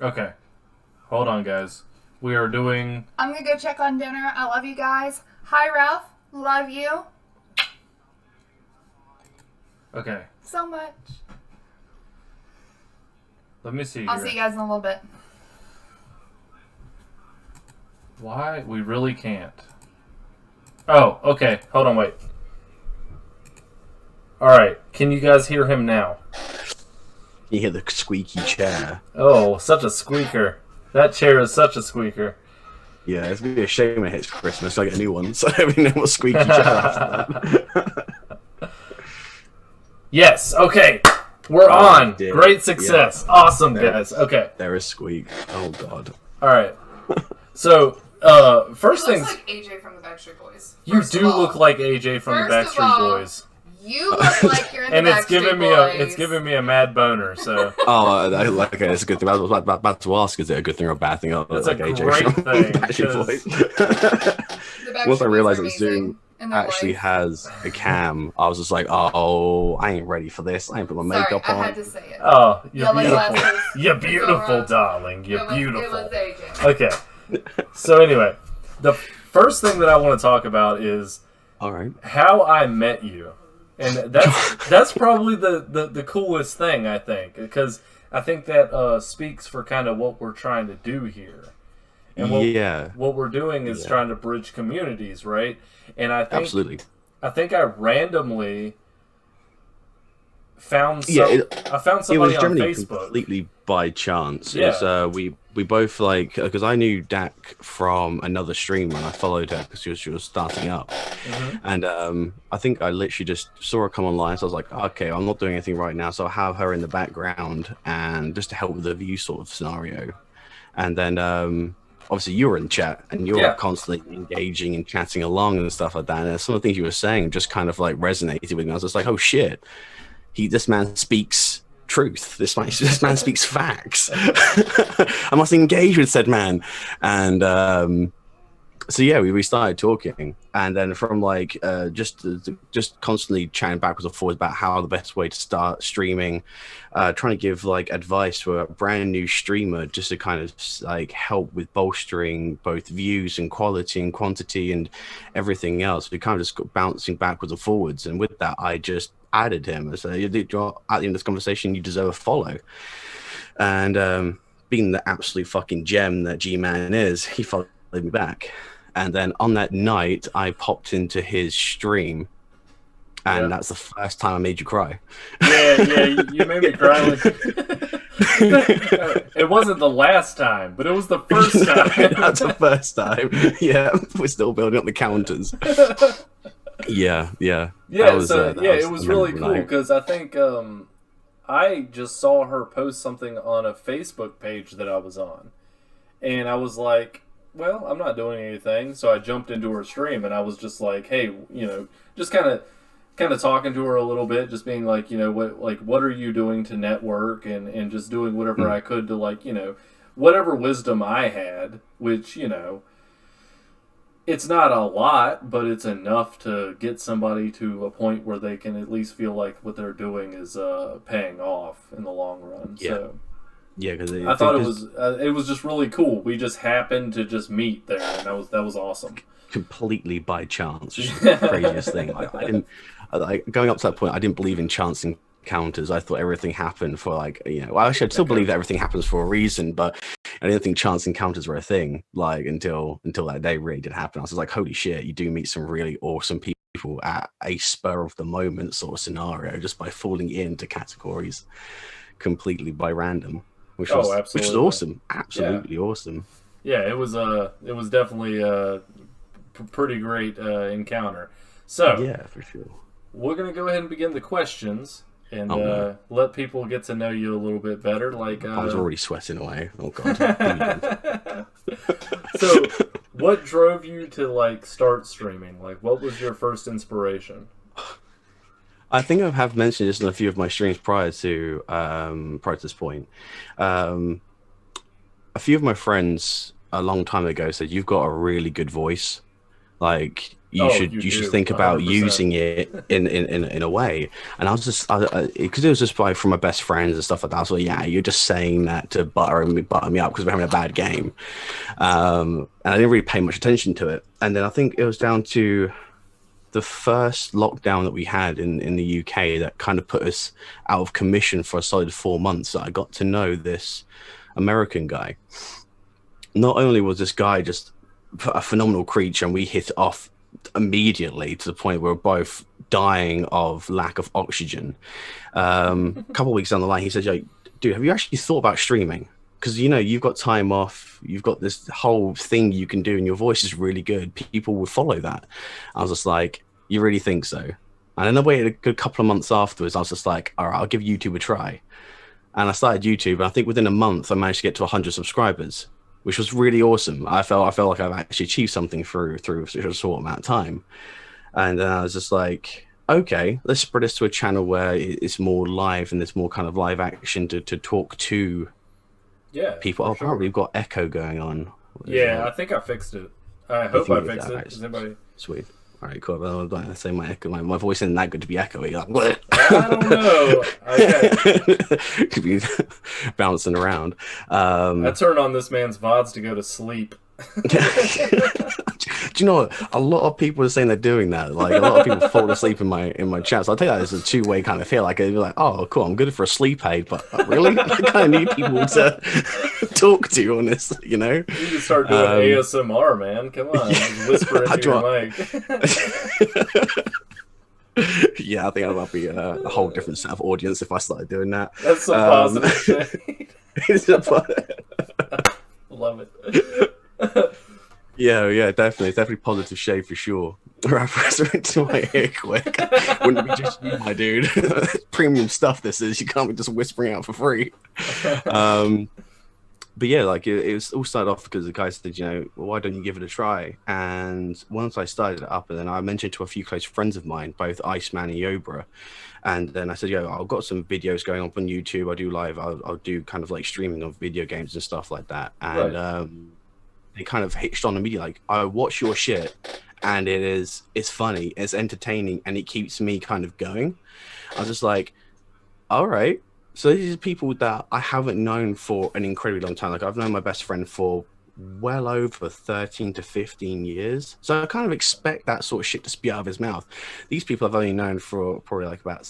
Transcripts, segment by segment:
Okay. Hold on, guys. We are doing. I'm gonna go check on dinner. I love you guys. Hi, Ralph. Love you Okay. so much. Let me see I'll here. see you guys in a little bit. Why? We really can't. Oh, okay. Hold on, wait. Alright. Can you guys hear him now? You hear the squeaky chair. Oh, such a squeaker. That chair is such a squeaker. Yeah, it's gonna be a shame when it hits Christmas. I get a new one, so every no more squeaky chair after that. Yes, okay. We're on. Dear. Great success. Yeah. Awesome, guys. Okay. There is squeak. Oh god. Alright. So, first He things. looks like AJ from the Backstreet Boys. You do look like AJ from the First of Backstreet all, Boys. You look like you're in the And Backstreet it's giving me Boys. it's giving me a mad boner, so Okay, it's a good thing. I was about to ask, is it a good thing or a bad thing? it's Like a AJ great from thing. Backstreet 'Cause- Boys. The Backstreet Once I Boys realized are that Zoom amazing in their actually life. has a cam, I was just like, oh, I ain't ready for this. I ain't put my Sorry, makeup I on. had to say it. Oh, you're Yellow beautiful. glasses. You're beautiful, wrong. darling. You're It was beautiful. AJ. Okay. So anyway, the first thing that I want to talk about is All right. how I met you. And that's probably the coolest thing, I think, because I think that speaks for kind of what we're trying to do here. And what we're doing is trying to bridge communities, right? And Absolutely. I think I randomly found I found It was somebody on generally Facebook. completely by chance. Yeah. It's, we both like because I knew Dak from another stream when I followed her because she was starting up, and I think I literally just saw her come online. So I was like, okay, I'm not doing anything right now, so I'll have her in the background and just to help with the view sort of scenario, and then obviously you were in chat and you were constantly engaging and chatting along and stuff like that. And some of the things you were saying just kind of like resonated with me. I was just like, oh shit. This man speaks truth. This man speaks facts. I must engage with said man. And so yeah, we started talking, and then from like just constantly chatting backwards and forwards about how the best way to start streaming, trying to give like advice for a brand new streamer just to kind of like help with bolstering both views and quality and quantity and everything else. We kind of just got bouncing backwards and forwards, and with that, I just added him. So at the end of this conversation, you deserve a follow, and being the absolute fucking gem that G-Man is, he followed me back. And then on that night, I popped into his stream, and that's the first time I made you cry. Yeah, you made me cry. It wasn't the last time, but it was the first time. That's the first time. Yeah, we're still building up the counters. Yeah. It was really cool because I think I just saw her post something on a Facebook page that I was on, and I was like, well, I'm not doing anything, so I jumped into her stream and I was just like, hey, just kind of talking to her a little bit, just being like, what are you doing to network, and just doing whatever I could to like, whatever wisdom I had, which, it's not a lot, but it's enough to get somebody to a point where they can at least feel like what they're doing is paying off in the long run. Yeah. So yeah, because I thought it was just really cool. We just happened to just meet there, and that was awesome. Completely by chance, which is the craziest thing. I didn't going up to that point. I didn't believe in chance encounters. I thought everything happened for like well, actually, I still believe that everything happens for a reason, but I didn't think chance encounters were a thing. Like until that day really did happen. I was like, holy shit, you do meet some really awesome people at a spur of the moment sort of scenario just by falling into categories completely by random. Which was awesome, absolutely awesome. Yeah, it was definitely a pretty great encounter. So yeah, for sure. We're gonna go ahead and begin the questions and let people get to know you a little bit better. Like I was already sweating away. Oh god. So, what drove you to like start streaming? Like, what was your first inspiration? I think I have mentioned this in a few of my streams prior to this point. A few of my friends a long time ago said you've got a really good voice. Like you should think about 100%. using it in a way. And I was just, because it was just from my best friends and stuff like that. I was like, yeah, you're just saying that to butter me up because we're having a bad game. And I didn't really pay much attention to it. And then I think it was down to the first lockdown that we had in the UK that kind of put us out of commission for a solid 4 months. That I got to know this American guy. Not only was this guy just a phenomenal creature, and we hit it off immediately to the point where we're both dying of lack of oxygen. A couple of weeks down the line, he said, "Yo, dude, have you actually thought about streaming? Because you've got time off, you've got this whole thing you can do, and your voice is really good. People would follow that." I was just like, "You really think so?" And then I waited a good couple of months afterwards. I was just like, "All right, I'll give YouTube a try." And I started YouTube, and I think within a month, I managed to get to 100 subscribers, which was really awesome. I felt like I've actually achieved something through such a short amount of time. And then I was just like, okay, let's spread this to a channel where it's more live and there's more kind of live action to talk to people. Oh, apparently we've got echo going on. Yeah, I think I fixed it. I hope I fixed it. Is anybody... Sweet. All right, cool. But I say my voice isn't that good to be echoey. Like, I don't know. Okay. Could be bouncing around. I turn on this man's VODs to go to sleep. Do you know what? A lot of people are saying they're doing that. Like, a lot of people fall asleep in my chat. So I'll take that as a two-way kind of feel. Like, you're like, oh, cool, I'm good for a sleep aid, but really, I kind of need people to talk to on this. You can start doing ASMR, man. Come on, just whisper into your mic. Yeah, I think I might be a whole different set of audience if I started doing that. That's some positive shade. Love it. Yeah, definitely. It's definitely positive shade for sure. Raphael, into my ear quick. Wouldn't it be just you, my dude? Premium stuff this is. You can't be just whispering out for free. But yeah, like it was all started off because the guy said, well, why don't you give it a try? And once I started it up, and then I mentioned to a few close friends of mine, both Iceman and Yobra. And then I said, I've got some videos going up on YouTube. I do live. I'll do kind of like streaming of video games and stuff like that. And they kind of hitched on immediately. Like, I watch your shit, and it's funny, it's entertaining, and it keeps me kind of going. I was just like, all right. So these are people that I haven't known for an incredibly long time. Like, I've known my best friend for well over 13 to 15 years. So I kind of expect that sort of shit to spew out of his mouth. These people I've only known for probably like about,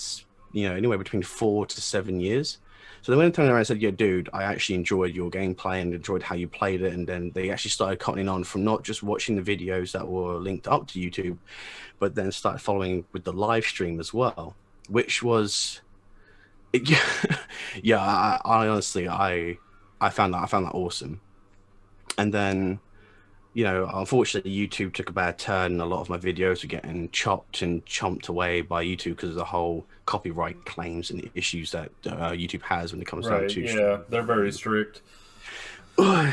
anywhere between 4 to 7 years. So they went and turned around and said, yeah, dude, I actually enjoyed your gameplay and enjoyed how you played it. And then they actually started cutting on from not just watching the videos that were linked up to YouTube, but then started following with the live stream as well, which was... yeah, I honestly, I found that awesome. And then, unfortunately, YouTube took a bad turn, and a lot of my videos were getting chopped and chomped away by YouTube because of the whole copyright claims and issues that YouTube has when it comes down to. Yeah, they're very strict.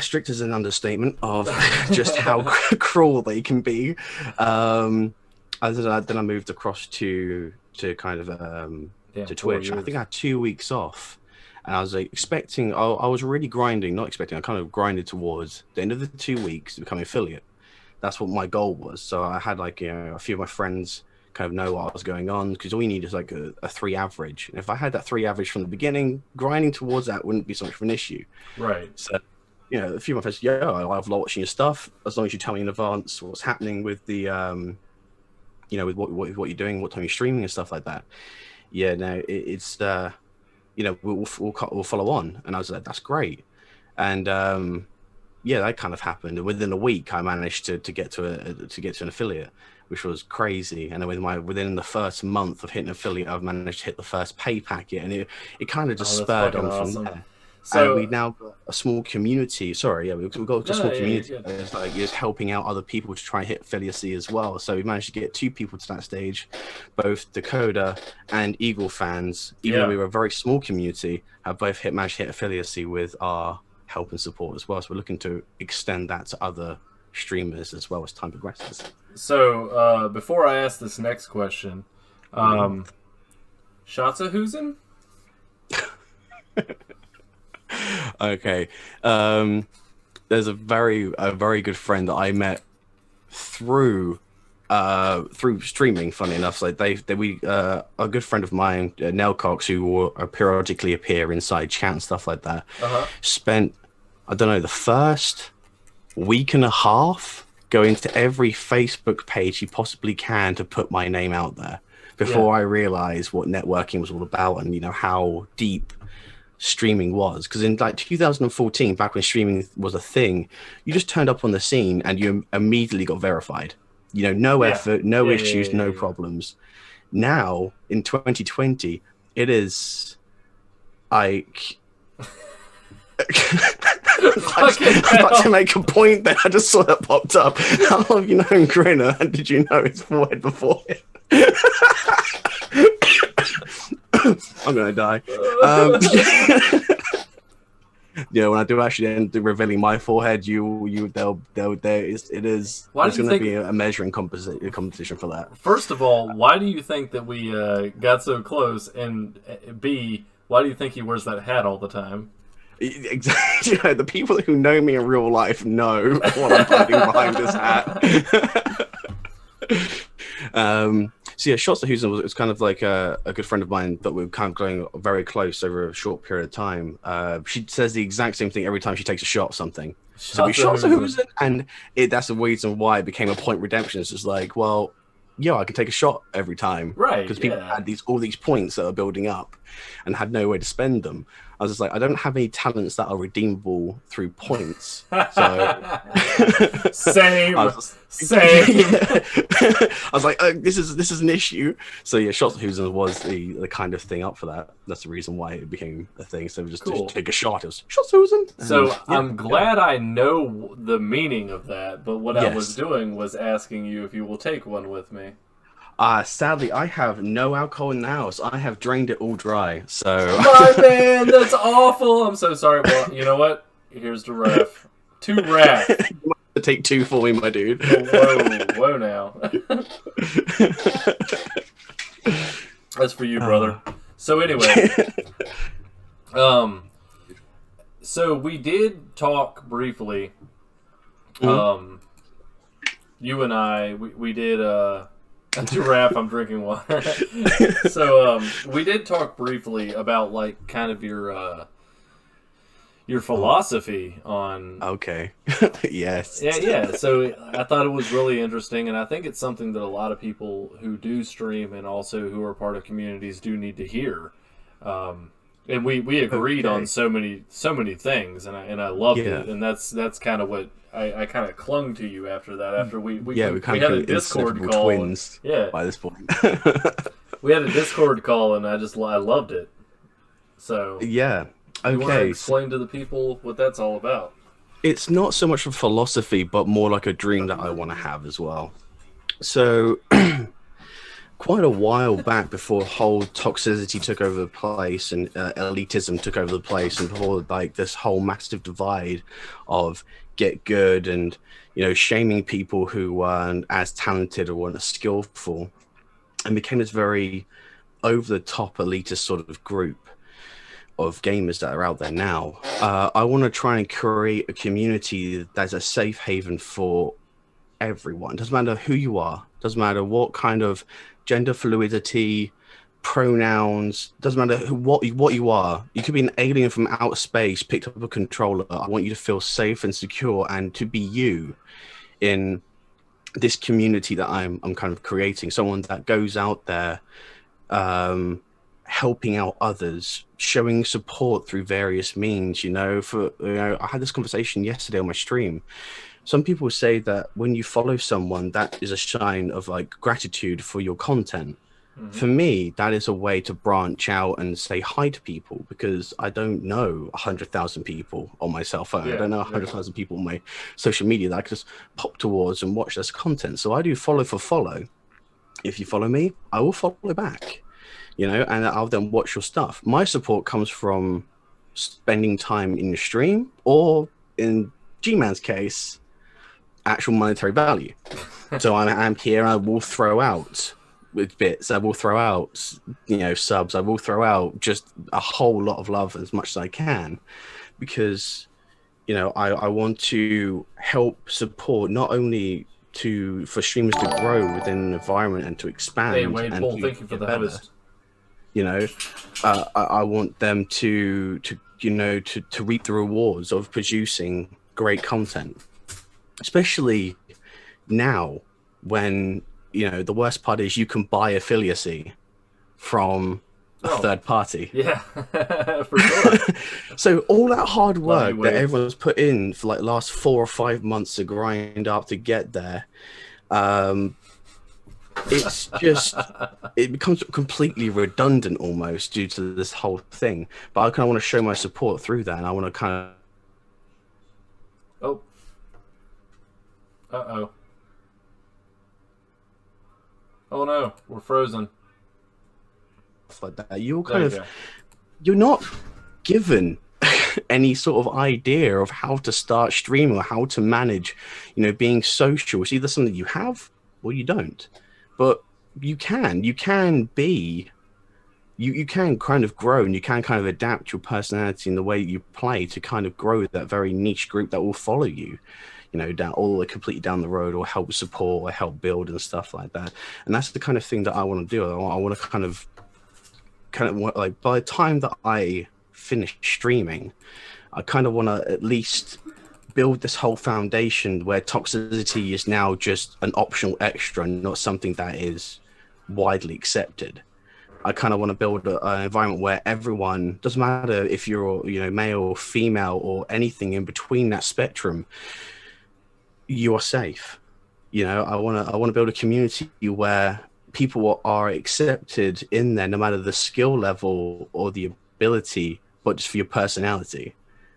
Strict is an understatement of just how cruel they can be. Then I moved across to kind of. To Twitch. I think I had 2 weeks off, and I was like, expecting. I was really grinding, not expecting. I kind of grinded towards the end of the 2 weeks to become an affiliate. That's what my goal was. So I had like a few of my friends kind of know what was going on, because all you need is like a 3 average. And if I had that 3 average from the beginning, grinding towards that wouldn't be so much of an issue. Right. So a few of my friends, I love watching your stuff as long as you tell me in advance what's happening with the with what you're doing, what time you're streaming and stuff like that. Yeah, no, it's we'll follow on, and I was like, that's great, and that kind of happened. And within a week, I managed to get to an affiliate, which was crazy. And then within the first month of hitting affiliate, I've managed to hit the first pay packet, and it kind of just spurred on from there. So we now got a small community. We've got a small community. It's like just helping out other people to try and hit affiliacy as well. So we managed to get 2 people to that stage, both Dakota and Eagle fans. Even though we were a very small community, have both managed to hit affiliacy with our help and support as well. So we're looking to extend that to other streamers as well as time progresses. So before I ask this next question, Schatzahusen? Okay. There's a very good friend that I met through through streaming. Funny enough, like a good friend of mine, Nell Cox, who will periodically appear inside chat and stuff like that, spent, I don't know, the first week and a half going to every Facebook page he possibly can to put my name out there before I realized what networking was all about and, you know, how deep streaming was. Because in like 2014, back when streaming was a thing, you just turned up on the scene and you immediately got verified. You know, no effort, no issues, no problems. Now, in 2020, it is like... I was about to make a point that I just saw that popped up. How long have you known Grinner? And did you know his forehead before it? I'm gonna die. Yeah, when I do actually end up revealing my forehead, it is. There's going to be a measuring competition for that. First of all, why do you think that we got so close? And B, why do you think he wears that hat all the time? Exactly. You know, the people who know me in real life know what I'm hiding behind this hat. So yeah, Shots to Houston was kind of like a good friend of mine that we're kind of going very close over a short period of time. She says the exact same thing every time she takes a shot of something. So we Shots to Houston, and that's the reason why it became a point redemption. It's just like, well, yeah, I can take a shot every time, right? Because people had all these points that are building up, and had no way to spend them. I was just like, I don't have any talents that are redeemable through points. So same. I was like, this is an issue. So yeah, Shots to Houston was the kind of thing up for that. That's the reason why it became a thing. So just take a shot. It was Shots to Houston. So I'm glad I know the meaning of that. But what I was doing was asking you if you will take one with me. Sadly, I have no alcohol in the house. I have drained it all dry. So my man, that's awful. I'm so sorry. Well, you know what? Here's the ref. 2 ref. You might have to take 2 for me, my dude. Whoa now. That's for you, brother. So anyway, so we did talk briefly. You and I, we did. Giraffe, I'm drinking water. So we did talk briefly about like kind of your philosophy on. Okay. Yes. Yeah. So I thought it was really interesting, and I think it's something that a lot of people who do stream and also who are part of communities do need to hear. And we agreed on so many things, and I loved it, and that's kind of what. I kind of clung to you after that. After we had a Discord call. Twins by this point. We had a Discord call, and I loved it. So yeah, okay. You want to explain to the people what that's all about? It's not so much a philosophy, but more like a dream that I want to have as well. So, quite a while back, before whole toxicity took over the place and elitism took over the place, and before like this whole massive divide of get good and, you know, shaming people who weren't as talented or weren't as skillful, and became this very over the top elitist sort of group of gamers that are out there now. I want to try and create a community that's a safe haven for everyone. Doesn't matter who you are, doesn't matter what kind of gender fluidity, pronouns, doesn't matter what you are. You could be an alien from outer space, picked up a controller. I want you to feel safe and secure and to be you in this community that I'm kind of creating. Someone that goes out there helping out others, showing support through various means. I had this conversation yesterday on my stream. Some people say that when you follow someone, that is a sign of like gratitude for your content. Mm-hmm. For me, that is a way to branch out and say hi to people, because I don't know 100,000 people on my cell phone. I don't know 100,000 people on my social media that I could just pop towards and watch this content. So I do follow for follow. If you follow me, I will follow back, and I'll then watch your stuff. My support comes from spending time in your stream, or in G-Man's case, actual monetary value. So I'm here and I will throw out with bits. I will throw out, subs. I will throw out just a whole lot of love as much as I can, because, I want to help support not only for streamers to grow within an environment and to expand. Hey, Wade and Bull, to thank you for the better. host. You know, I want them to reap the rewards of producing great content, especially now when, the worst part is you can buy affiliacy from a third party. Yeah, for sure. So all that hard work that everyone's put in for like last 4 or 5 months to grind up to get there, it's just, it becomes completely redundant almost due to this whole thing. But I kind of want to show my support through that, and I want to kind of... Oh no, we're frozen. Like that. You're not given any sort of idea of how to start streaming or how to manage, being social. It's either something you have or you don't. But you can kind of grow, and you can kind of adapt your personality and the way you play to kind of grow that very niche group that will follow you, completely down the road, or help support or help build and stuff like that. And that's the kind of thing that I want to do. I want to kind of like, by the time that I finish streaming, I kind of want to at least build this whole foundation where toxicity is now just an optional extra, not something that is widely accepted. I kind of want to build an environment where everyone, doesn't matter if you're, male or female or anything in between that spectrum, you are safe. I want to build a community where people are accepted in there, no matter the skill level or the ability, but just for your personality.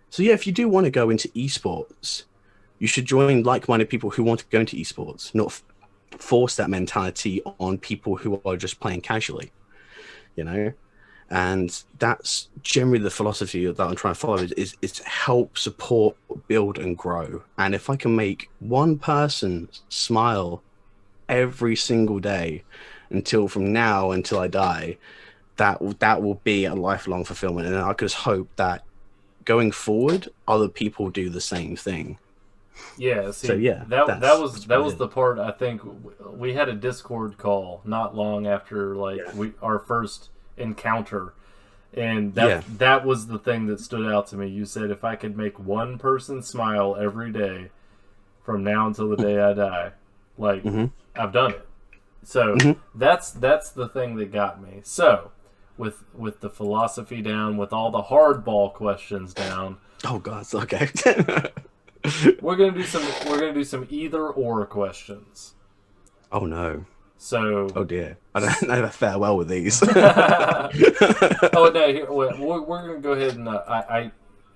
So yeah, if you do want to go into esports, you should join like-minded people who want to go into esports, not force that mentality on people who are just playing casually, And that's generally the philosophy that I'm trying to follow, is to help, support, build, and grow. And if I can make one person smile every single day from now until I die, that will be a lifelong fulfillment. And I just hope that going forward, other people do the same thing. Yeah. See, so yeah, that was the part. I think we had a Discord call not long after our first encounter, and that was the thing that stood out to me. You said, if I could make one person smile every day from now until the day I die, I've done it. So that's the thing that got me. So with the philosophy down, with all the hardball questions down. Oh God, okay. we're gonna do some either or questions. Oh no. So. Oh dear, I don't know fare well with these. Oh no, here, we're gonna go ahead and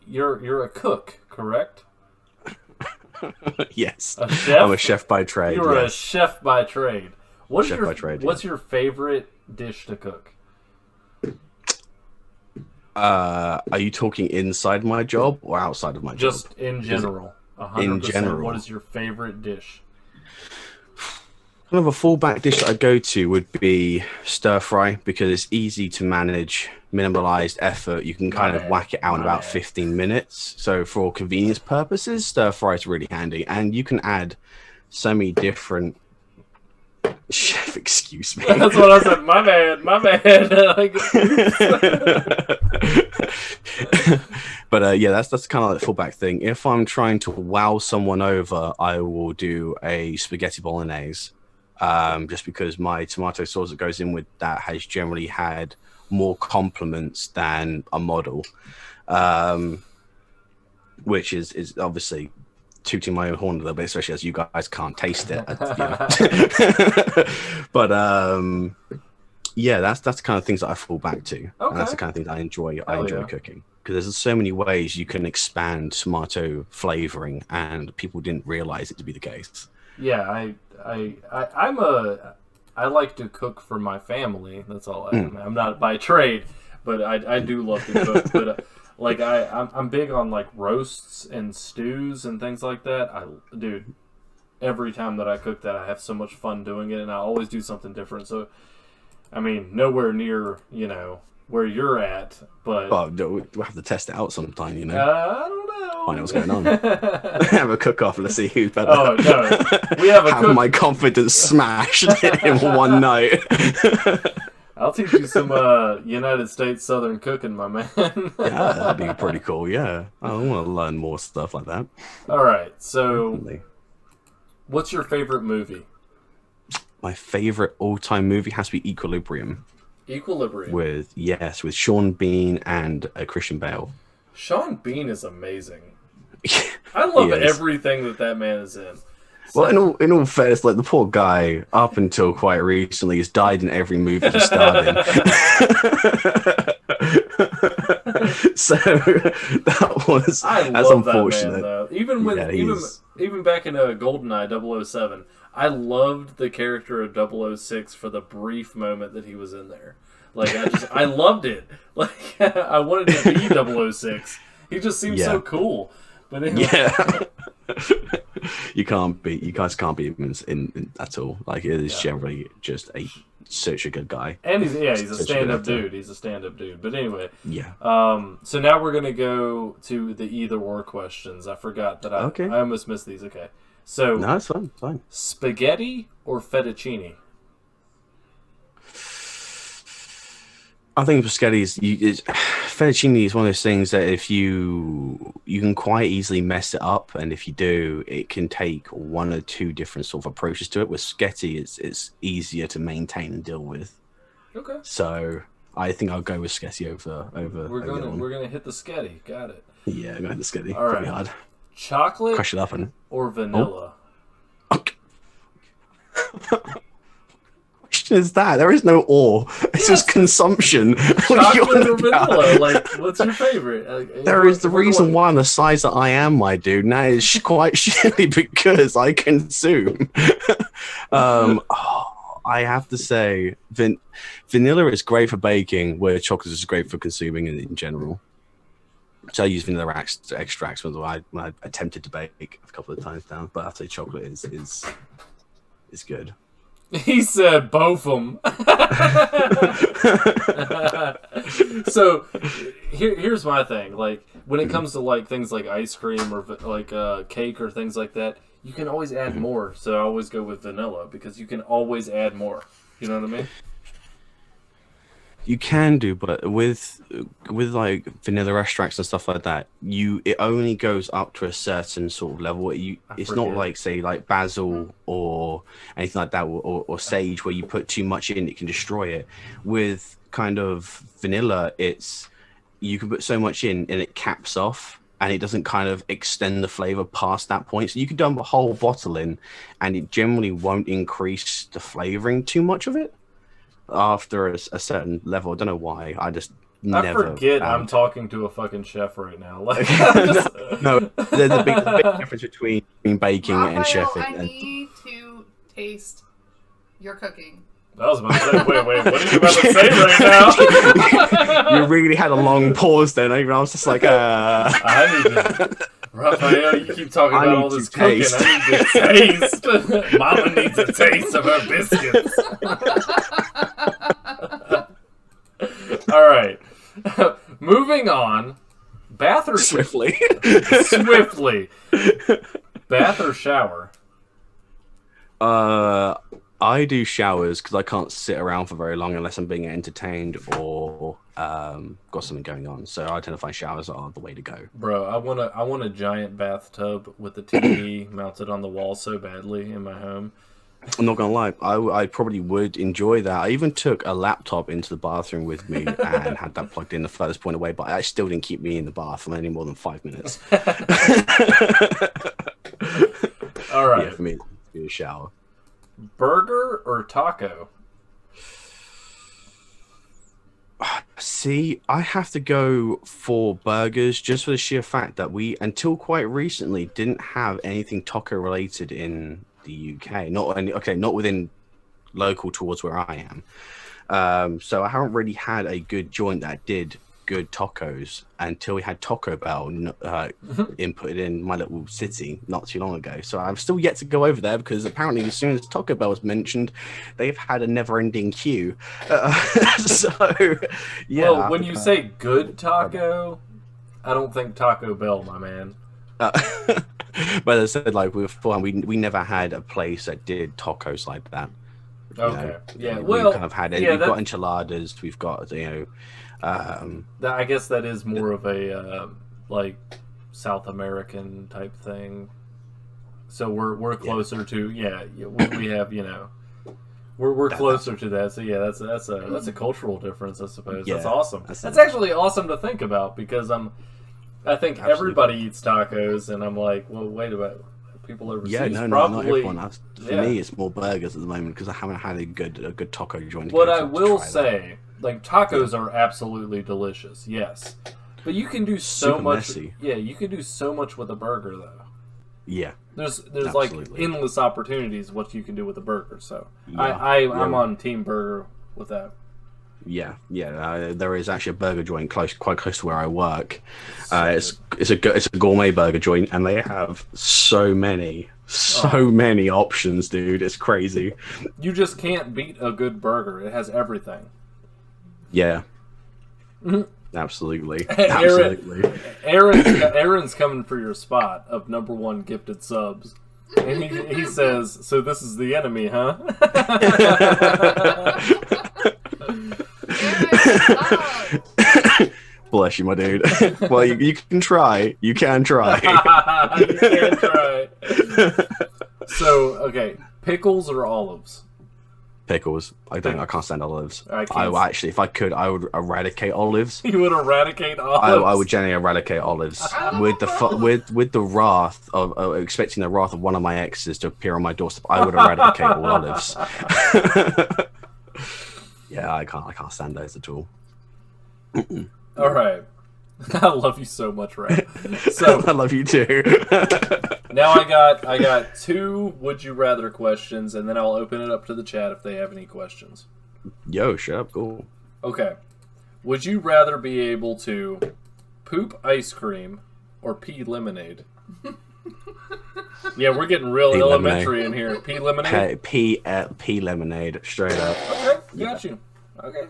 you're a cook, correct? Yes. A chef? I'm a chef by trade. You're a chef by trade. What's your favorite dish to cook? Are you talking inside my job or outside of my job? Just in general. 100%. In general. What is your favorite dish? Kind of a fallback dish that I go to would be stir fry, because it's easy to manage, minimalized effort. You can kind of whack it out in about 15 minutes. So for convenience purposes, stir fry is really handy, and you can add so many different. Chef, excuse me. That's what I said. My man. But yeah, that's kind of like the fallback thing. If I'm trying to wow someone over, I will do a spaghetti bolognese. Just because my tomato sauce that goes in with that has generally had more compliments than a model, which is obviously tooting my own horn a little bit, especially as you guys can't taste it. But yeah, that's the kind of things that I fall back to. Okay. And that's the kind of things I enjoy. Cooking, because there's so many ways you can expand tomato flavoring, and people didn't realize it to be the case. Yeah, I like to cook for my family. That's all I am. I'm not by trade, but I do love to cook. But I'm big on like roasts and stews and things like that. Dude, every time that I cook that, I have so much fun doing it, and I always do something different. So, I mean, nowhere near where you're at, but we'll have to test it out sometime. I don't no. Find out what's going on. Have a cook-off. Let's see who's better. Oh no, we have a have my confidence smashed in one night. I'll teach you some United States Southern cooking, my man. Yeah, that'd be pretty cool. Yeah, I want to learn more stuff like that. All right, so what's your favorite movie? My favorite all-time movie has to be Equilibrium. Equilibrium. With Sean Bean and Christian Bale. Sean Bean is amazing. I love everything that man is in. So, well, in all fairness, like the poor guy, up until quite recently, has died in every movie he starred in. So that was that's unfortunate. That man, even back in GoldenEye 007, I loved the character of 006 for the brief moment that he was in there. Like I loved it. Like I wanted to be 006. He just seems so cool. But anyway. Yeah. you guys can't beat him in at all. Like it is generally just such a good guy. And he's a stand-up dude. He's a stand-up dude. But anyway. Yeah. So now we're gonna go to the either/or questions. I forgot that I almost missed these. Okay. So no, it's fine. Spaghetti or fettuccine? I think fettuccine is one of those things that if you can quite easily mess it up, and if you do, it can take one or two different sort of approaches to it. With spaghetti, it's easier to maintain and deal with. Okay. So I think I'll go with spaghetti over. We're gonna hit the spaghetti. Got it. Yeah, I'm going to hit the spaghetti. All right. Pretty hard. Chocolate. Crush it up or vanilla. Okay. Is that there is no or, it's just consumption. Chocolate or vanilla? Like, what's your favorite? There is the reason why I'm the size that I am, my dude. And that is quite shitty because I consume. I have to say, vanilla is great for baking, where chocolate is great for consuming in general. So I use vanilla extracts when I attempted to bake a couple of times now, but I'd say chocolate is good. He said both of them. So here's my thing. Like when it comes to like things like ice cream or like cake or things like that, you can always add more. So I always go with vanilla because you can always add more. You know what I mean? You can do, but with like vanilla extracts and stuff like that, it only goes up to a certain sort of level. It's not like say like basil or anything like that, or sage where you put too much in, it can destroy it. With kind of vanilla, you can put so much in and it caps off, and it doesn't kind of extend the flavor past that point. So you can dump a whole bottle in, and it generally won't increase the flavoring too much of it. After a certain level, I don't know why. I forget I'm talking to a fucking chef right now. Like, no, there's a big difference between baking and chefing. I need to taste your cooking. I was about to say, wait, what are you about to say right now? You really had a long pause then. I was just like, I need to... Raphael, you keep talking about all this cooking. I need to taste. Mama needs a taste of her biscuits. All right. Moving on. Bath or swiftly. Bath or shower? I do showers because I can't sit around for very long unless I'm being entertained or got something going on. So I tend to find showers are the way to go. Bro, I want a giant bathtub with the TV mounted on the wall so badly in my home. I'm not gonna lie, I probably would enjoy that. I even took a laptop into the bathroom with me and had that plugged in the furthest point away, but that still didn't keep me in the bath for any more than 5 minutes. All right. Yeah, for me, it's a shower. Burger or taco? See, I have to go for burgers just for the sheer fact that we, until quite recently, didn't have anything taco related in the UK. Not within local towards where I am. So I haven't really had a good joint that did good tacos until we had Taco Bell inputted in my little city not too long ago. So I'm still yet to go over there because apparently as soon as Taco Bell was mentioned, they've had a never-ending queue. So yeah. Well, when you say good taco, I don't think Taco Bell, my man. But as I said, like we never had a place that did tacos like that. Okay. Yeah. We've Well, kind of had it. Yeah, we've got enchiladas. We've got I guess that is more of a like South American type thing. So we're closer to we have we're closer to that. So yeah, that's a cultural difference, I suppose. Yeah, that's awesome. That's actually awesome to think about because I think everybody eats tacos, and I'm like, well, wait a minute. People overseas not probably. Everyone. For me, it's more burgers at the moment because I haven't had a good taco joint. What I will say, like tacos are absolutely delicious, yes, but you can do so much. Messy. Yeah, you can do so much with a burger though. Yeah, there's like endless opportunities what you can do with a burger. So I'm on team burger with that. Yeah. There is actually a burger joint quite close to where I work. It's a gourmet burger joint, and they have so many options, dude. It's crazy. You just can't beat a good burger. It has everything. Yeah. Absolutely. Absolutely. Aaron's coming for your spot of #1 gifted subs. And he says, so this is the enemy, huh? Bless you, my dude. Well, you can try. You can try. You can try. So, okay, pickles or olives? Pickles. I can't stand olives. Actually, if I could, I would eradicate olives. You would eradicate olives? I would generally eradicate olives with the wrath of expecting the wrath of one of my exes to appear on my doorstep. I would eradicate all olives. Yeah, I can't stand those at all. All right. I love you so much, Ray. So I love you too. Now I got 2 would you rather questions, and then I'll open it up to the chat if they have any questions. Yo, shut up, cool. Okay. Would you rather be able to poop ice cream or pee lemonade? Yeah, we're getting real elementary in here. Pee lemonade? Pee lemonade, straight up. Okay, got you. Okay.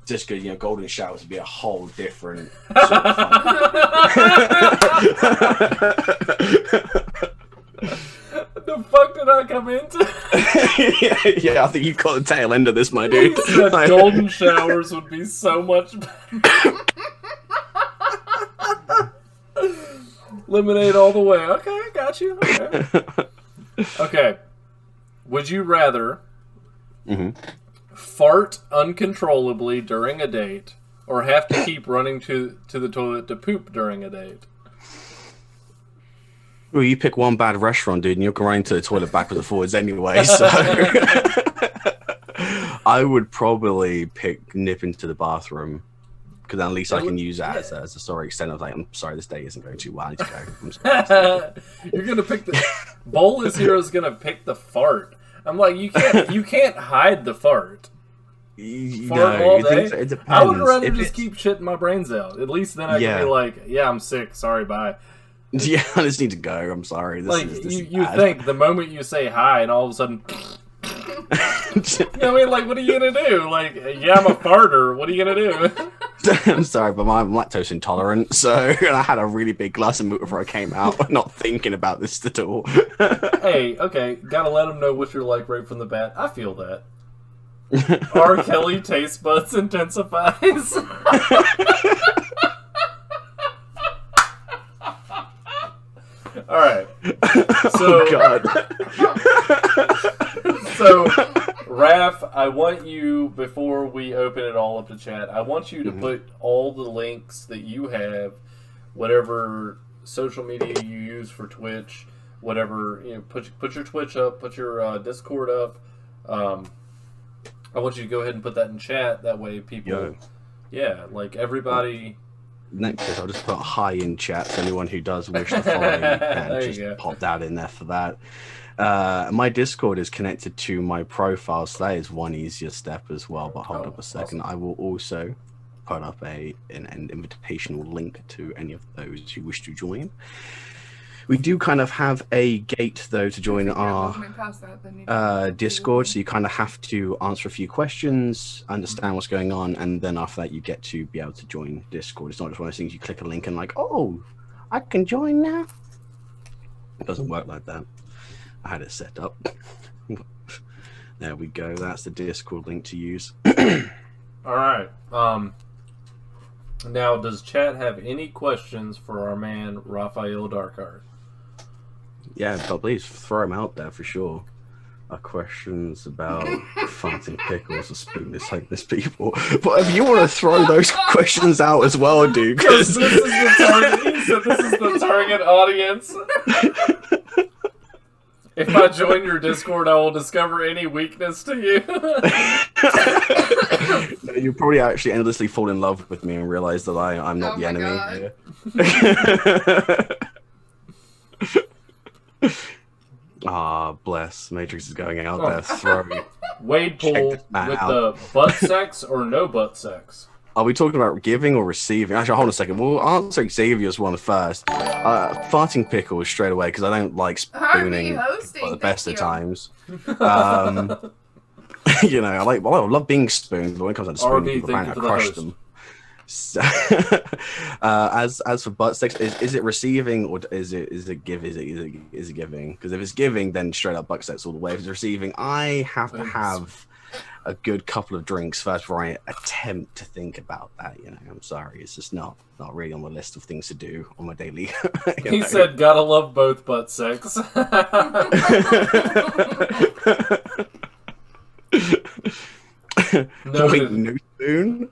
Just because, golden showers would be a whole different sort of The fuck did I come into? yeah, I think you caught the tail end of this, my dude. Golden showers would be so much better. Lemonade all the way. Okay, I got you. Okay. Would you rather fart uncontrollably during a date or have to keep running to the toilet to poop during a date? Well, you pick one bad restaurant, dude, and you're going to the toilet backwards and forwards anyway, so... I would probably pick nip into the bathroom, because at least I can use that as a sorry extent of, like, I'm sorry, this day isn't going too well, I need to go. I'm sorry. You're going to pick the... Bolus here is going to pick the fart. I'm like, you can't hide the fart. Fart all day? It depends. I would rather just keep shitting my brains out. At least then I can be like, yeah, I'm sick, sorry, bye. Yeah, I just need to go. I'm sorry. You think the moment you say hi and all of a sudden, I mean, like, what are you gonna do? Like, yeah, I'm a farter. What are you gonna do? I'm sorry, but I'm lactose intolerant, so and I had a really big glass of milk before I came out, not thinking about this at all. Hey, okay, gotta let them know what you're like right from the bat. I feel that. R. Kelly taste buds intensifies. All right. So, God. So, Raph, I want you, before we open it all up to chat, I want you to put all the links that you have, whatever social media you use for Twitch, whatever, put your Twitch up, put your Discord up. I want you to go ahead and put that in chat. That way people, like everybody... Next, I'll just put hi in chat so anyone who does wish to follow me can just pop that in there for that. My Discord is connected to my profile, so that is one easier step as well. But hold up a second. Awesome. I will also put up an invitational link to any of those who wish to join. We do kind of have a gate, though, to join our Discord, so you kind of have to answer a few questions, understand what's going on, and then after that you get to be able to join Discord. It's not just one of those things you click a link and like, oh, I can join now. It doesn't work like that. I had it set up. There we go. That's the Discord link to use. All right. Now, does chat have any questions for our man, Raphael Darkhart? Yeah, but please throw them out there for sure. Questions about farting pickles or spoonless people. But if you want to throw those questions out as well, dude, because this is the target audience. If I join your Discord, I will discover any weakness to you. You'll probably actually endlessly fall in love with me and realize that I'm not the enemy here. Ah, bless. Matrix is going out there throwing. Wade pool with the butt sex or no butt sex? Are we talking about giving or receiving? Actually, hold on a second. We'll answer Xavier's one first. Farting pickles straight away because I don't like spooning at the best of times. You know, I love being spooned, but when it comes down to spooning people, I crush them. So, as for butt sex, is it receiving or is it giving? Because if it's giving, then straight up butt sex all the way. If it's receiving, I have to have a good couple of drinks first before I attempt to think about that. You know, I'm sorry, it's just not really on the list of things to do on my daily. He said, "Gotta love both butt sex." No spoon.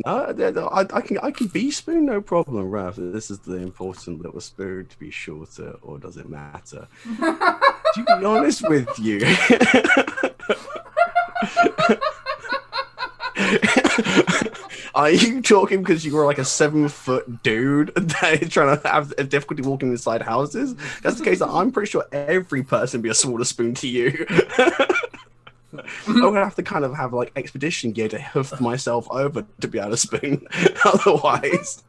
No, I can be spoon, no problem, Raph. This is the important little spoon to be shorter, or does it matter? To be honest with you. Are you talking because you were like a 7-foot dude that is trying to have a difficulty walking inside houses? That's the case. I'm pretty sure every person would be a smaller spoon to you. I'm gonna have to kind of have like expedition gear to hoof myself over to be able to spoon. Otherwise,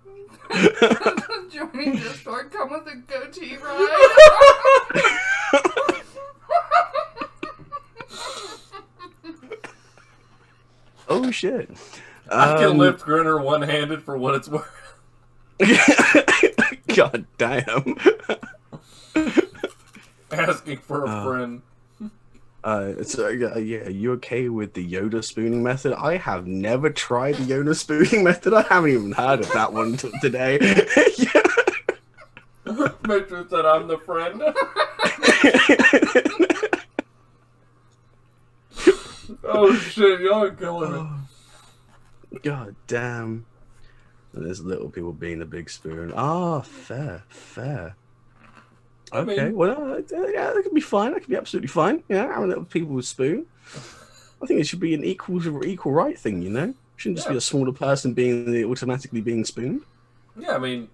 joining Discord, come with a goatee ride. Oh shit! I can lift Grinner one-handed for what it's worth. God damn! Asking for a friend. Yeah, you okay with the Yoda spooning method? I have never tried the Yoda spooning method. I haven't even heard of that one today. Make sure that I'm the friend. Oh shit, y'all are killing me. God damn. And there's little people being the big spoon. Ah, fair. Okay, well, yeah, that could be fine. That could be absolutely fine. Yeah, having little people with spoon. I think it should be an equal right thing, you know? It shouldn't just be a smaller person automatically being spooned. Yeah, I mean,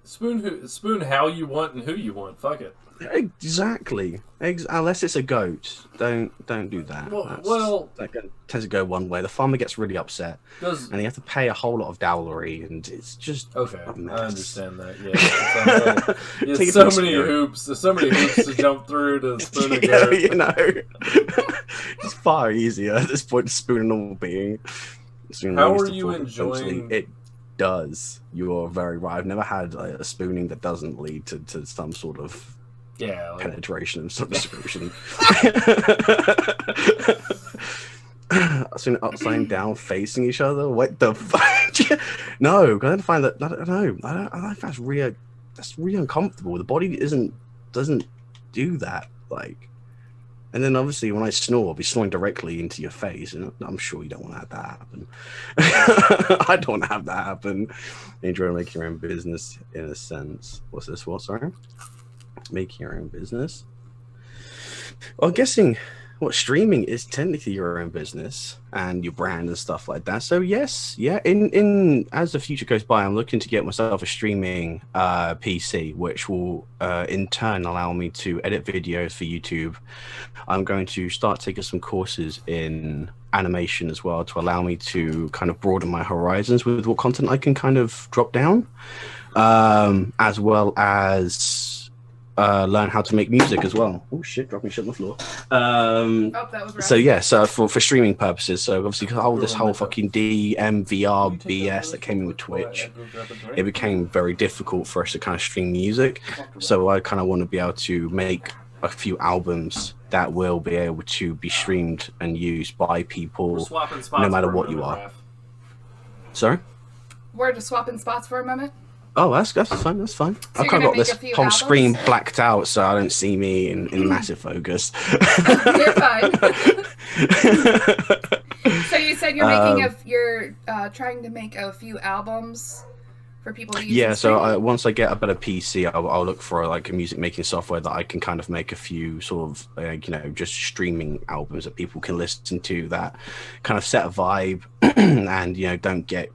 spoon how you want and who you want. Fuck it. Exactly. Unless it's a goat, don't do that. Well, that tends to go one way. The farmer gets really upset, and you have to pay a whole lot of dowry, and it's just okay. I understand that. Yeah, so many hoops. There's so many hoops to jump through to spoon a goat. You know, it's far easier at this point to spoon a normal being. How are you enjoying it? Does you're very right. I've never had a spooning that doesn't lead to some sort of penetration of some description. Upside down facing each other. What the fuck? No, I don't find that. I don't know. I think that's really uncomfortable. The body doesn't do that. Like, and then obviously when I snore, I'll be snoring directly into your face, and I'm sure you don't want to have that happen. I don't want to have that happen. Enjoy making your own business in a sense. What's this? What? Sorry. Making your own business. Well, I'm guessing what streaming is technically your own business and your brand and stuff like that. So yes, yeah. In as the future goes by, I'm looking to get myself a streaming PC, which will in turn allow me to edit videos for YouTube. I'm going to start taking some courses in animation as well to allow me to kind of broaden my horizons with what content I can kind of drop down, as well as learn how to make music as well. Oh shit, dropping shit on the floor. That was right. So yeah, so for streaming purposes, so obviously this whole fucking DMVR BS that came in with Twitch, it became very difficult for us to kind of stream music. So I kind of want to be able to make a few albums that will be able to be streamed and used by people, no matter what you are. Sorry? We're just swapping spots for a moment. Oh, that's fine. That's fine. So I've kind of got this whole albums? screen blacked out, so I don't see me in massive focus. You're fine. So you said you're trying to make a few albums for people to use. Yeah. So once I get a better PC, I'll look for like a music making software that I can kind of make a few sort of just streaming albums that people can listen to that kind of set a vibe and don't get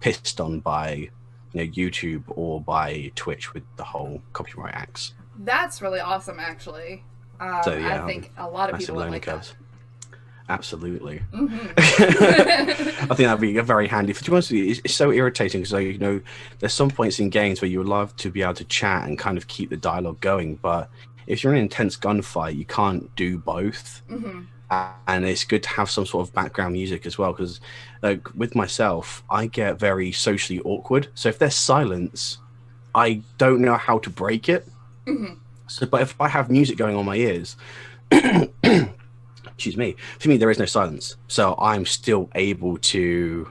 pissed on by YouTube or by Twitch with the whole copyright acts. That's really awesome, actually. I think a lot of people would like that. Absolutely. Mm-hmm. I think that'd be very handy. To be honest with you, it's so irritating because there's some points in games where you would love to be able to chat and kind of keep the dialogue going, but if you're in an intense gunfight, you can't do both. Mm-hmm. And it's good to have some sort of background music as well, because with myself, I get very socially awkward. So if there's silence, I don't know how to break it. Mm-hmm. So, but if I have music going on my ears, excuse me, for me there is no silence, so I'm still able to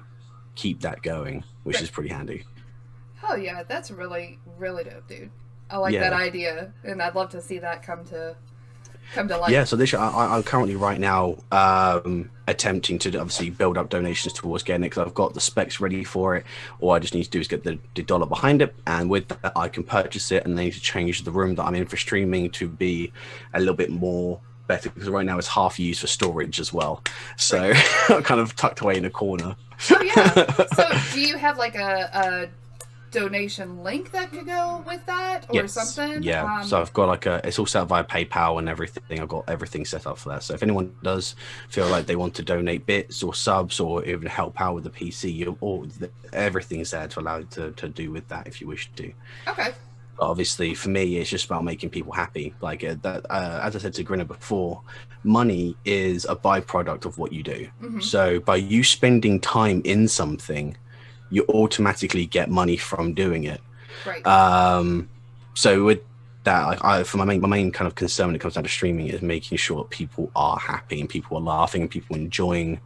keep that going, which is pretty handy. Oh yeah, that's really, really dope, dude. I like that idea, and I'd love to see that come to life. Yeah, so I'm currently right now attempting to obviously build up donations towards getting it, because I've got the specs ready for it. All I just need to do is get the dollar behind it, and with that I can purchase it, and then need to change the room that I'm in for streaming to be a little bit more better, because right now it's half used for storage as well. So I'm kind of tucked away in a corner. Oh yeah. So do you have like a donation link that could go with that or something? Yeah. So I've got it's all set up via PayPal and everything. I've got everything set up for that. So if anyone does feel like they want to donate bits or subs or even help out with the PC, everything's there to allow you to do with that if you wish to. Okay. Obviously, for me, it's just about making people happy. Like as I said to Grinner before, money is a byproduct of what you do. Mm-hmm. So by you spending time in something, you automatically get money from doing it. Right. So with that, for my main kind of concern when it comes down to streaming is making sure that people are happy and people are laughing and people enjoying,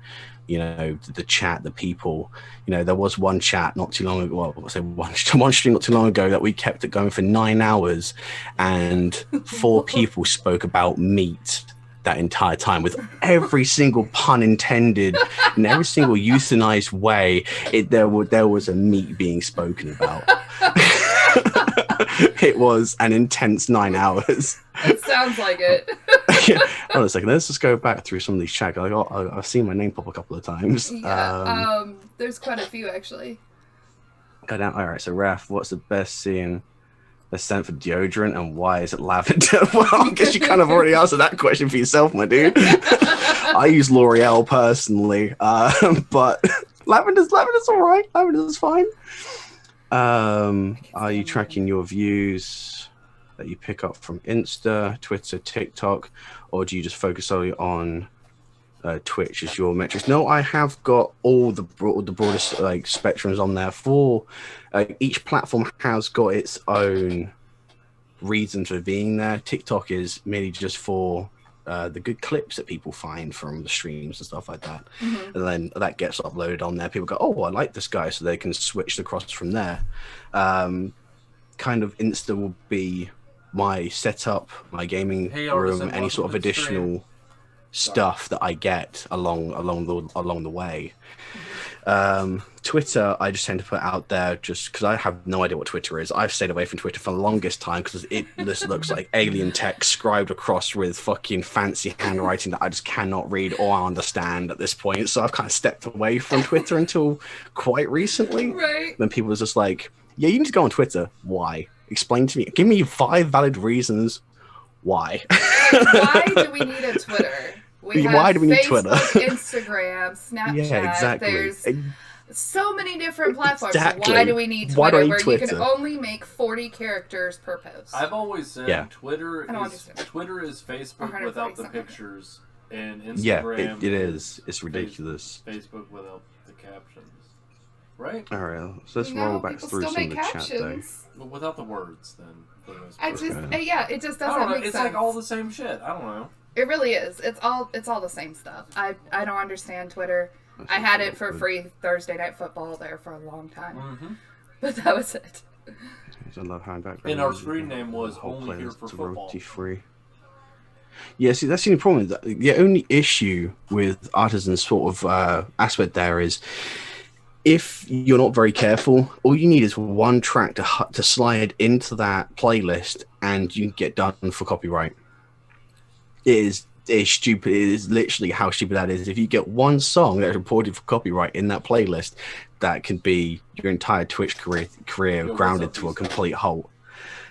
the chat, the people. There was one chat not too long ago. Well, I say one stream not too long ago that we kept it going for 9 hours, and 4 people spoke about meat that entire time, with every single pun intended in every single euthanized way. There was a meat being spoken about. It was an intense 9 hours. It sounds like it. Hold on a second, let's just go back through some of these chats. I've seen my name pop a couple of times. Yeah, there's quite a few actually. Go down. All right, so Raph, what's the best scent for deodorant, and why is it lavender? Well, I guess you kind of already answered that question for yourself, my dude. I use L'Oreal personally, but lavender's all right. Lavender's fine. Are you tracking your views that you pick up from Insta, Twitter, TikTok, or do you just focus solely on Twitch as your metrics? No, I have got all the broadest spectrums on there. For each platform has got its own reason for being there. TikTok is merely just for the good clips that people find from the streams and stuff like that. Mm-hmm. And then that gets uploaded on there. People go, oh, I like this guy, so they can switch across from there. Kind of Insta will be my setup, my gaming room, any sort of additional stuff that I get along the way. Twitter, I just tend to put out there just because I have no idea what Twitter is. I've stayed away from Twitter for the longest time because this looks like alien text scribed across with fucking fancy handwriting that I just cannot read or understand at this point. So I've kind of stepped away from Twitter until quite recently. Right. When people was just like, yeah, you need to go on Twitter. Why? Explain to me. Give me 5 valid reasons why. Why do we need a Twitter? Why do we need Twitter? Instagram, Snapchat. Yeah, exactly. So many different platforms. Exactly. Why do we need Why do Twitter I need where Twitter? you can only make 40 characters per post? I've always said Twitter is Facebook 140 without the something. pictures, and Instagram it is. It's ridiculous. Facebook without the captions. Right? All right, so let's roll back through some of the chat, though. Well, without the words, then. It just doesn't make sense. It's like all the same shit. I don't know. It really is. It's all the same stuff. I don't understand Twitter. I had it for free Thursday Night Football there for a long time, but that was it. I love how background. And our screen name was Only Here for Football. Free. Yeah, see, that's the only problem. The only issue with Artisan's sort of aspect there is, if you're not very careful, all you need is one track to slide into that playlist, and you can get done for copyright. It is stupid. It is literally how stupid that is. If you get one song that's reported for copyright in that playlist, that could be your entire Twitch career grounded to a complete halt.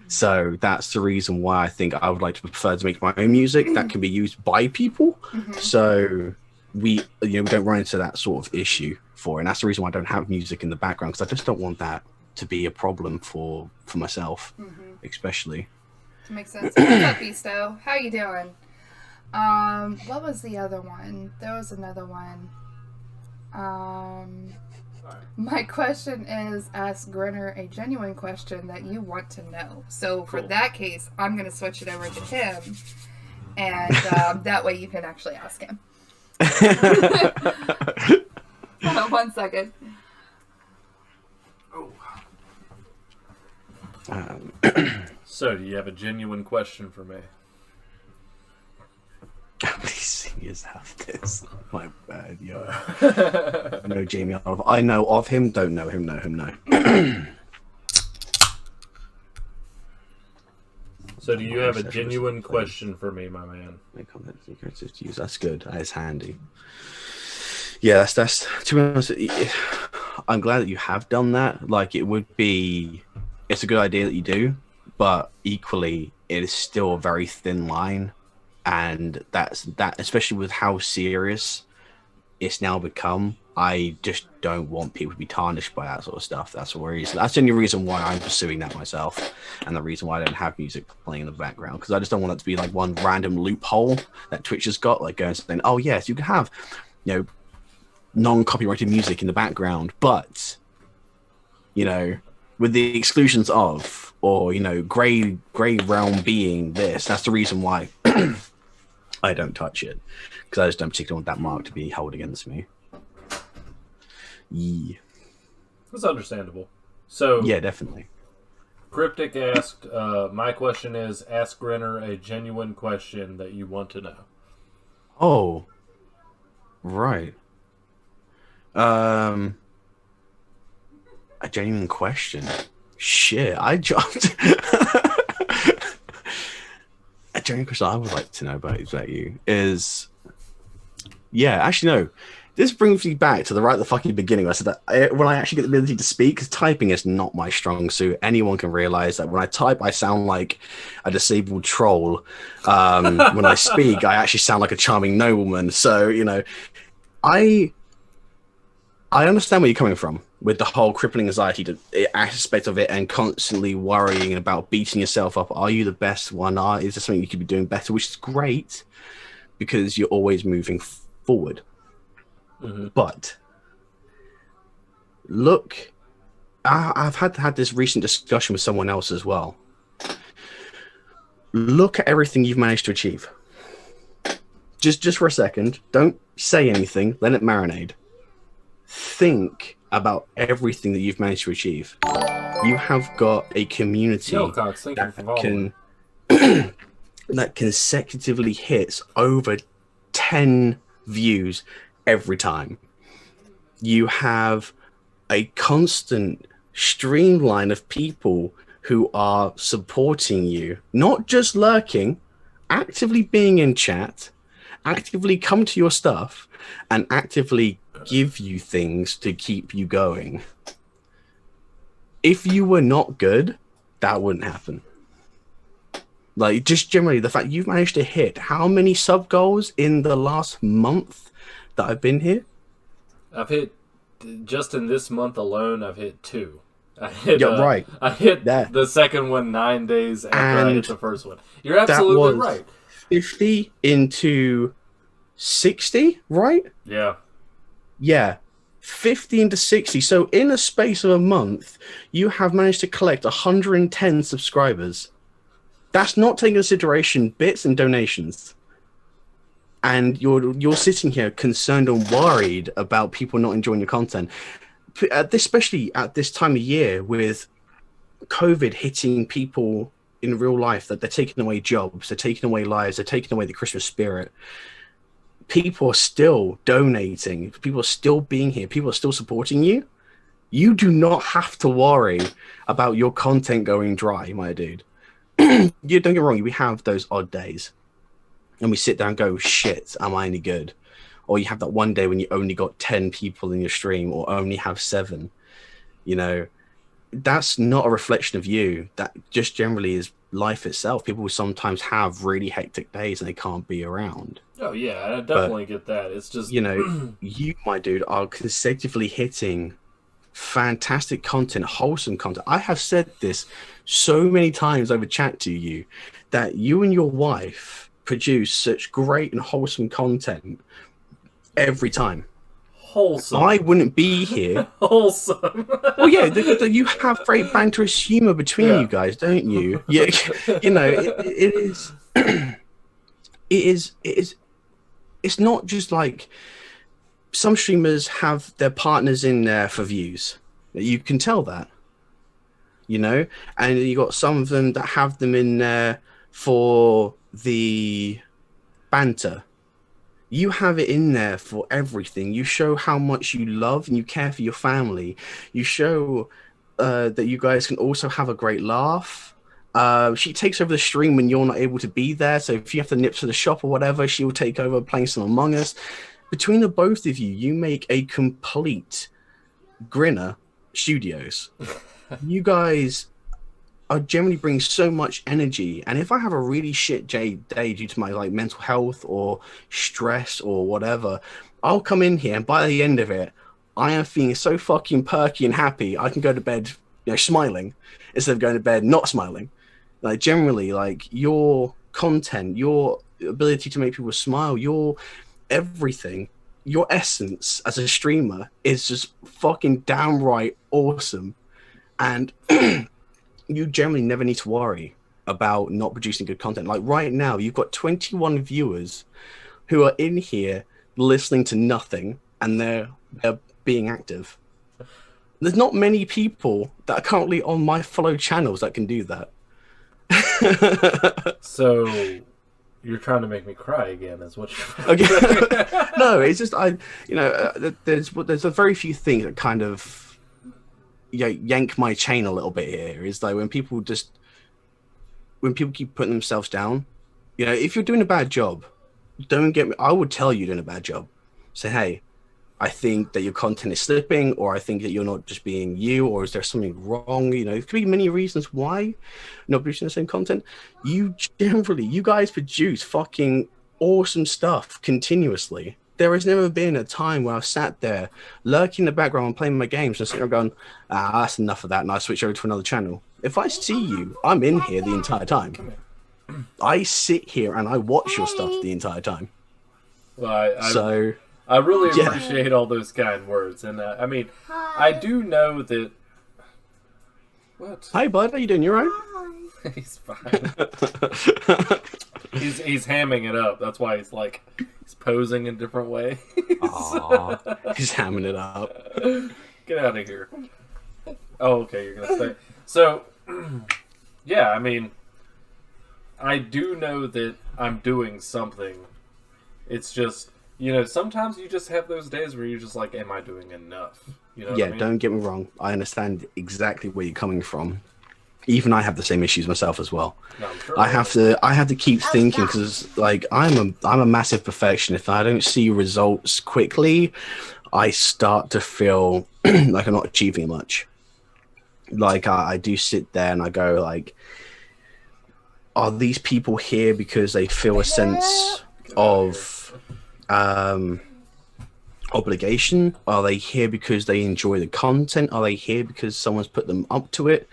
So that's the reason why I think I would like to prefer to make my own music that can be used by people. So we don't run into that sort of issue for it. And that's the reason why I don't have music in the background, because I just don't want that to be a problem for myself, especially. That makes sense. What's up, Beasto? How you doing? What was the other one? There was another one. My question is, ask Grinner a genuine question that you want to know. So for that case, I'm going to switch it over to him, and that way you can actually ask him. Hold on 1 second. So, do you have a genuine question for me? How many seniors have this? My bad, yo. I know Jamie Oliver. I know of him, don't know him, know him, no. So do you have a genuine question for me, my man? That's good. That is handy. Yeah, that's to be honest, I'm glad that you have done that. Like, it's a good idea that you do, but equally it is still a very thin line. And that, especially with how serious it's now become, I just don't want people to be tarnished by that sort of stuff. That's the only reason why I'm pursuing that myself, and the reason why I don't have music playing in the background, because I just don't want it to be like one random loophole that Twitch has got, like going saying, "Oh yes, you can have, non-copyrighted music in the background, but with the exclusions of, or gray realm being this." That's the reason why I don't touch it, because I just don't particularly want that mark to be held against me. Yeah. That's understandable. So yeah, definitely. Cryptic asked, my question is, ask Grinner a genuine question that you want to know. Oh, right. A genuine question. Shit, I jumped. A genuine question I would like to know about you is, actually no. This brings me back to the fucking beginning. I said that when I actually get the ability to speak, because typing is not my strong suit. Anyone can realize that when I type, I sound like a disabled troll. When I speak, I actually sound like a charming nobleman. So, I understand where you're coming from with the whole crippling anxiety aspect of it, and constantly worrying about beating yourself up. Are you the best one? Is there something you could be doing better? Which is great, because you're always moving forward. But look, I've had this recent discussion with someone else as well. Look at everything you've managed to achieve. Just for a second, don't say anything, let it marinate. Think about everything that you've managed to achieve. You have got a community that consecutively hits over 10 views every time. You have a constant streamline of people who are supporting you, not just lurking, actively being in chat, actively come to your stuff, and actively give you things to keep you going. If you were not good, that wouldn't happen. Like, just generally, the fact you've managed to hit how many sub goals in the last month that I've been here? I've hit just in this month alone, I've hit 2. I hit, right. I hit the second one 9 days after I hit the first one. You're absolutely right. 50 into 60, right? Yeah. Yeah. 50 into 60. So in a space of a month, you have managed to collect 110 subscribers. That's not taking into consideration bits and donations. And you're sitting here concerned and worried about people not enjoying your content. Especially at this time of year with COVID hitting people in real life, that they're taking away jobs, they're taking away lives, they're taking away the Christmas spirit. People are still donating, people are still being here, people are still supporting you. You do not have to worry about your content going dry, my dude. You don't get me wrong, we have those odd days and we sit down and go, shit, am I any good? Or you have that one day when you only got 10 people in your stream or only have 7. You know, that's not a reflection of you. That just generally is life itself. People will sometimes have really hectic days and they can't be around. Oh, yeah, I definitely get that. It's just... You know, you, my dude, are consecutively hitting fantastic content, wholesome content. I have said this so many times over chat to you, that you and your wife produce such great and wholesome content every time. Wholesome. I wouldn't be here. Wholesome. Well, yeah, you have great banterous humor between you guys, don't you? Yeah, you know, it is. It is. It's not just like some streamers have their partners in there for views. You can tell that, you know, and you got some of them that have them in there for the banter. You have it in there for everything. You show how much you love and you care for your family. You show that you guys can also have a great laugh. She takes over the stream when you're not able to be there. So if you have to nip to the shop or whatever, she will take over playing some Among Us. Between the both of you, you make a complete Grinner Studios. You guys are generally bring so much energy, and if I have a really shit day due to my like mental health or stress or whatever, I'll come in here and by the end of it, I am feeling so fucking perky and happy. I can go to bed, you know, smiling instead of going to bed not smiling. Like generally, like your content, your ability to make people smile, your everything, your essence as a streamer is just fucking downright awesome. And you generally never need to worry about not producing good content. Like right now, you've got 21 viewers who are in here listening to nothing, and they're being active. There's not many people that are currently on my follow channels that can do that. So you're trying to make me cry again, is what you're okay. No, it's just there's a very few things that kind of yank my chain a little bit here. Is like when people keep putting themselves down. You know, if you're doing a bad job, don't get me. I would tell you doing a bad job. Say, hey, I think that your content is slipping, or I think that you're not just being you, or is there something wrong? You know, there could be many reasons why you're not producing the same content. You guys produce fucking awesome stuff continuously. There has never been a time where I've sat there lurking in the background and playing my games and sitting there going, that's enough of that, and I switch over to another channel. If I see you, I'm in here the entire time. I sit here and I watch your stuff the entire time. Well, I really appreciate all those kind words, and I mean, I do know that. What? Hi, bud. How you doing? You alright? He's fine. he's hamming it up. That's why he's posing in different ways. Aww, he's hamming it up. Get out of here. Oh, okay. You're gonna stay. So, yeah. I mean, I do know that I'm doing something. It's just, you know, sometimes you just have those days where you're just like, am I doing enough? You know what I mean? Don't get me wrong. I understand exactly where you're coming from. Even I have the same issues myself as well. No, sure I have to keep thinking, because like I'm a massive perfectionist. If I don't see results quickly, I start to feel like I'm not achieving much. Like I do sit there and I go like, are these people here because they feel a sense of obligation? Are they here because they enjoy the content? Are they here because someone's put them up to it?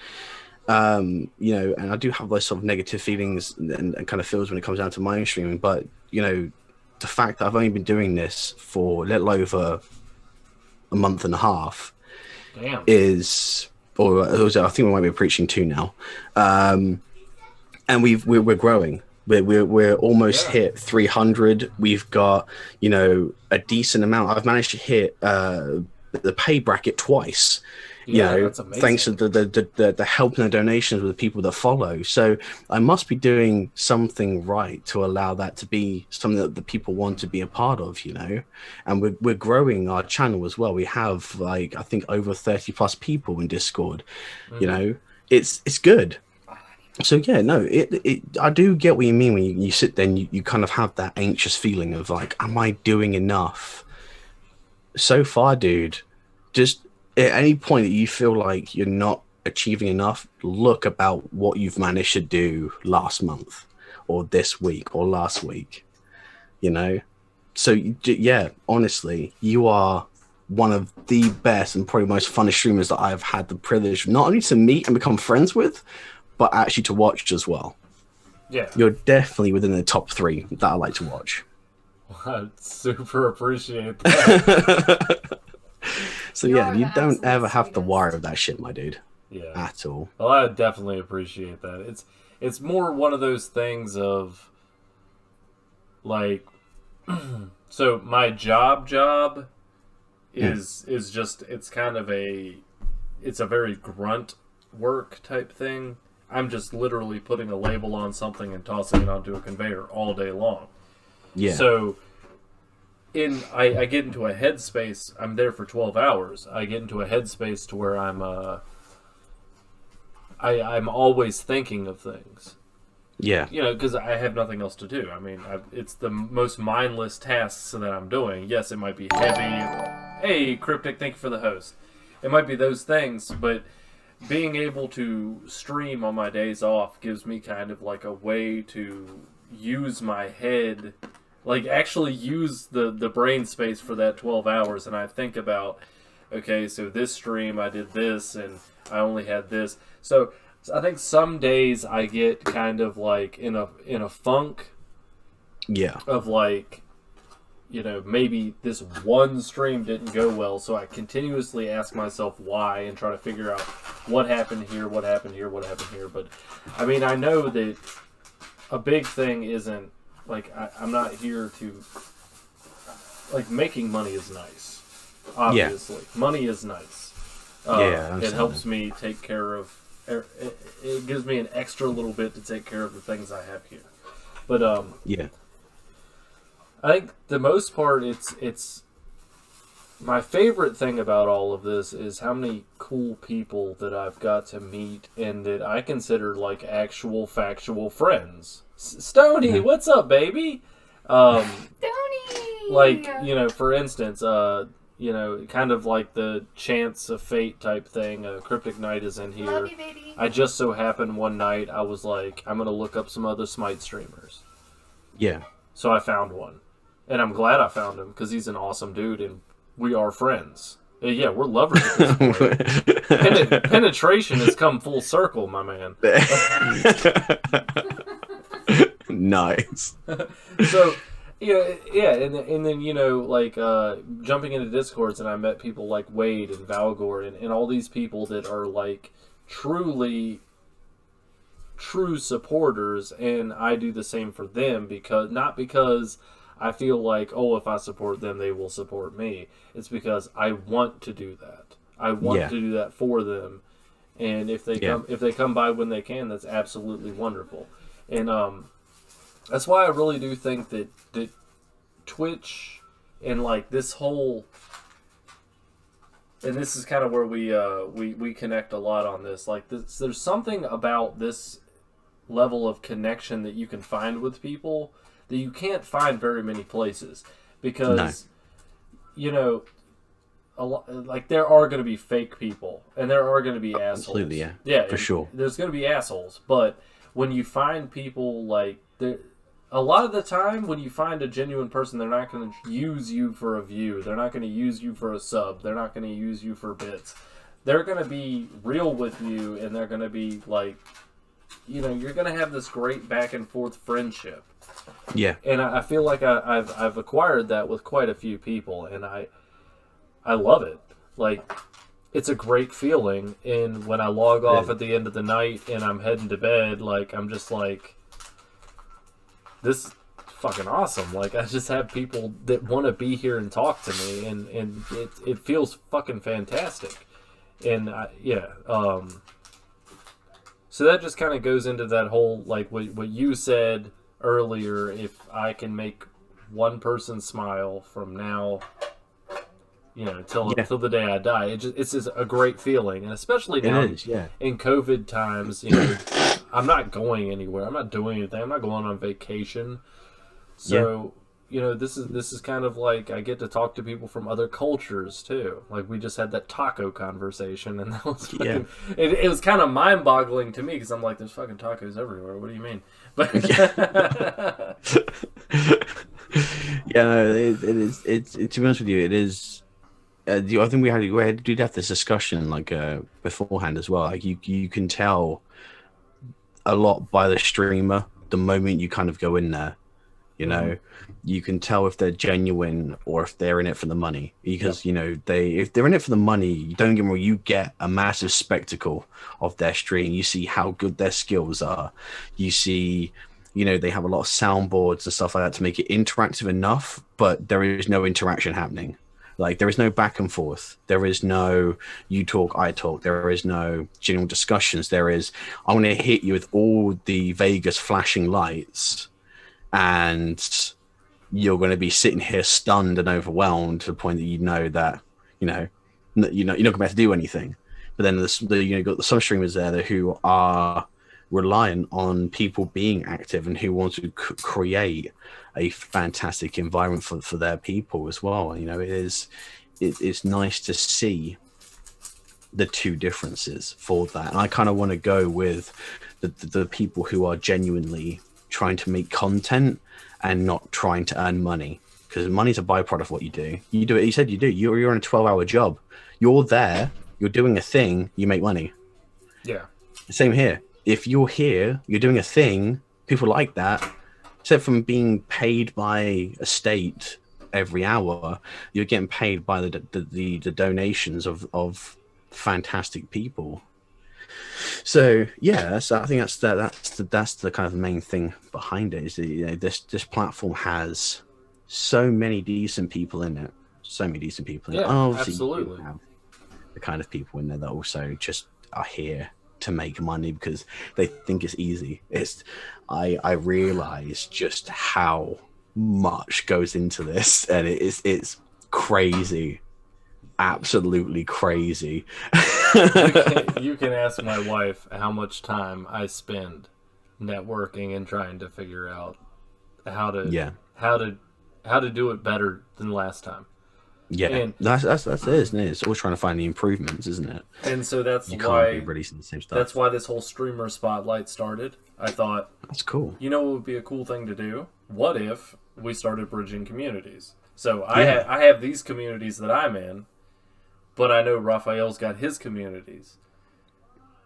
You know, and I do have those sort of negative feelings and kind of feels when it comes down to my own streaming. But, you know, the fact that I've only been doing this for a little over a month and a half is, or I think we might be approaching 2 now. And we're growing. We're almost hit 300. We've got, you know, a decent amount. I've managed to hit the pay bracket twice. You know, thanks to the help and the donations with the people that follow. So I must be doing something right to allow that to be something that the people want to be a part of, you know. And we're growing our channel as well. We have, like, I think over 30 plus people in Discord. You know, it's good. So yeah, no, I do get what you mean when you sit there and you kind of have that anxious feeling of like, am I doing enough? So far, dude, just at any point that you feel like you're not achieving enough, look about what you've managed to do last month or this week or last week, you know? So yeah, honestly, you are one of the best and probably most funnest streamers that I've had the privilege not only to meet and become friends with, but actually to watch as well. Yeah. You're definitely within the top 3 that I like to watch. I super appreciate that. So yeah, you don't ever have to worry about that shit, my dude. Yeah. At all. Well, I definitely appreciate that. It's more one of those things of like so my job is just it's kind of it's a very grunt work type thing. I'm just literally putting a label on something and tossing it onto a conveyor all day long. Yeah. So I get into a headspace. I'm there for 12 hours. I get into a headspace to where I'm always thinking of things. Yeah. You know, because I have nothing else to do. I mean, it's the most mindless tasks that I'm doing. Yes, it might be heavy. Hey, Cryptic, thank you for the host. It might be those things, but being able to stream on my days off gives me kind of like a way to use my head, like actually use the brain space for that 12 hours. And I think about, okay, so this stream I did this and I only had this. So I think some days I get kind of like in a funk. Yeah. Of like, you know, maybe this one stream didn't go well, so I continuously ask myself why and try to figure out what happened here, what happened here, what happened here. But, I mean, I know that a big thing isn't, like, I'm not here to, like, making money is nice, obviously. Yeah. Money is nice. It helps me take care of, it gives me an extra little bit to take care of the things I have here. But, yeah. I think the most part, it's my favorite thing about all of this is how many cool people that I've got to meet and that I consider like actual factual friends. Stony, what's up, baby? Stony! Like, you know, for instance, you know, kind of like the chance of fate type thing. Cryptic Knight is in here. Love you, baby. I just so happened one night I was like, I'm going to look up some other Smite streamers. Yeah. So I found one. And I'm glad I found him because he's an awesome dude and we are friends. Yeah, we're lovers at this point. Penetration has come full circle, my man. Nice. So, yeah, and then, you know, like, jumping into Discords and I met people like Wade and Valgor and all these people that are, like, true supporters, and I do the same for them not because I feel like, oh, if I support them, they will support me. It's because I want to do that. I want to do that for them, and if they come by when they can, that's absolutely wonderful. And that's why I really do think that Twitch and like this whole, and this is kind of where we connect a lot on this. Like there's something about this level of connection that you can find with people that you can't find very many places, because you know, like there are going to be fake people and there are going to be assholes. Absolutely, yeah, for sure. There's going to be assholes, but when you find people like a lot of the time when you find a genuine person, they're not going to use you for a view. They're not going to use you for a sub. They're not going to use you for bits. They're going to be real with you, and they're going to be like, you're going to have this great back and forth friendship. Yeah. And I feel like I've acquired that with quite a few people, and I love it. Like, it's a great feeling, and when I log off at the end of the night and I'm heading to bed, like, I'm just like, this is fucking awesome. Like, I just have people that want to be here and talk to me, and it feels fucking fantastic. And so that just kind of goes into that whole, like, what you said earlier. If I can make one person smile from now, till the day I die, it's just a great feeling. And especially now in COVID times, I'm not going anywhere. I'm not doing anything. I'm not going on vacation. So, this is kind of like, I get to talk to people from other cultures too. Like, we just had that taco conversation, and that was fucking, it was kind of mind-boggling to me, because I'm like, there's fucking tacos everywhere. What do you mean? But it is. It's to be honest with you, it is. I think we did have this discussion beforehand as well. Like, you can tell a lot by the streamer the moment you kind of go in there. You can tell if they're genuine or if they're in it for the money, because if they're in it for the money, don't get me wrong, you get a massive spectacle of their stream. You see how good their skills are. You see, they have a lot of soundboards and stuff like that to make it interactive enough, but there is no interaction happening. Like, there is no back and forth. There is no you talk, I talk. There is no general discussions. There is, I'm going to hit you with all the Vegas flashing lights, and you're going to be sitting here stunned and overwhelmed to the point that that you're not going to be able to do anything. But then you've got some streamers there who are reliant on people being active and who want to create a fantastic environment for their people as well. It's nice to see the two differences for that. And I kind of want to go with the people who are genuinely trying to make content and not trying to earn money, because money's a byproduct of what you do. You do it. You said you do. You're on a 12-hour job. You're there. You're doing a thing. You make money. Yeah. Same here. If you're here, you're doing a thing. People like that. Except from being paid by a state every hour, you're getting paid by the donations of fantastic people. So I think that's the kind of main thing behind it. Is this platform has so many decent people in it. Yeah, obviously, absolutely. You have the kind of people in there that also just are here to make money because they think it's easy. I realize just how much goes into this, and it's crazy. Absolutely crazy. You can ask my wife how much time I spend networking and trying to figure out how to do it better than last time. Yeah, and that's it, isn't it? It's always trying to find the improvements, isn't it? And so that's you why can't be releasing the same stuff. That's why this whole streamer spotlight started. I thought, that's cool. You know what would be a cool thing to do? What if we started bridging communities? So I have these communities that I'm in, but I know Raphael's got his communities.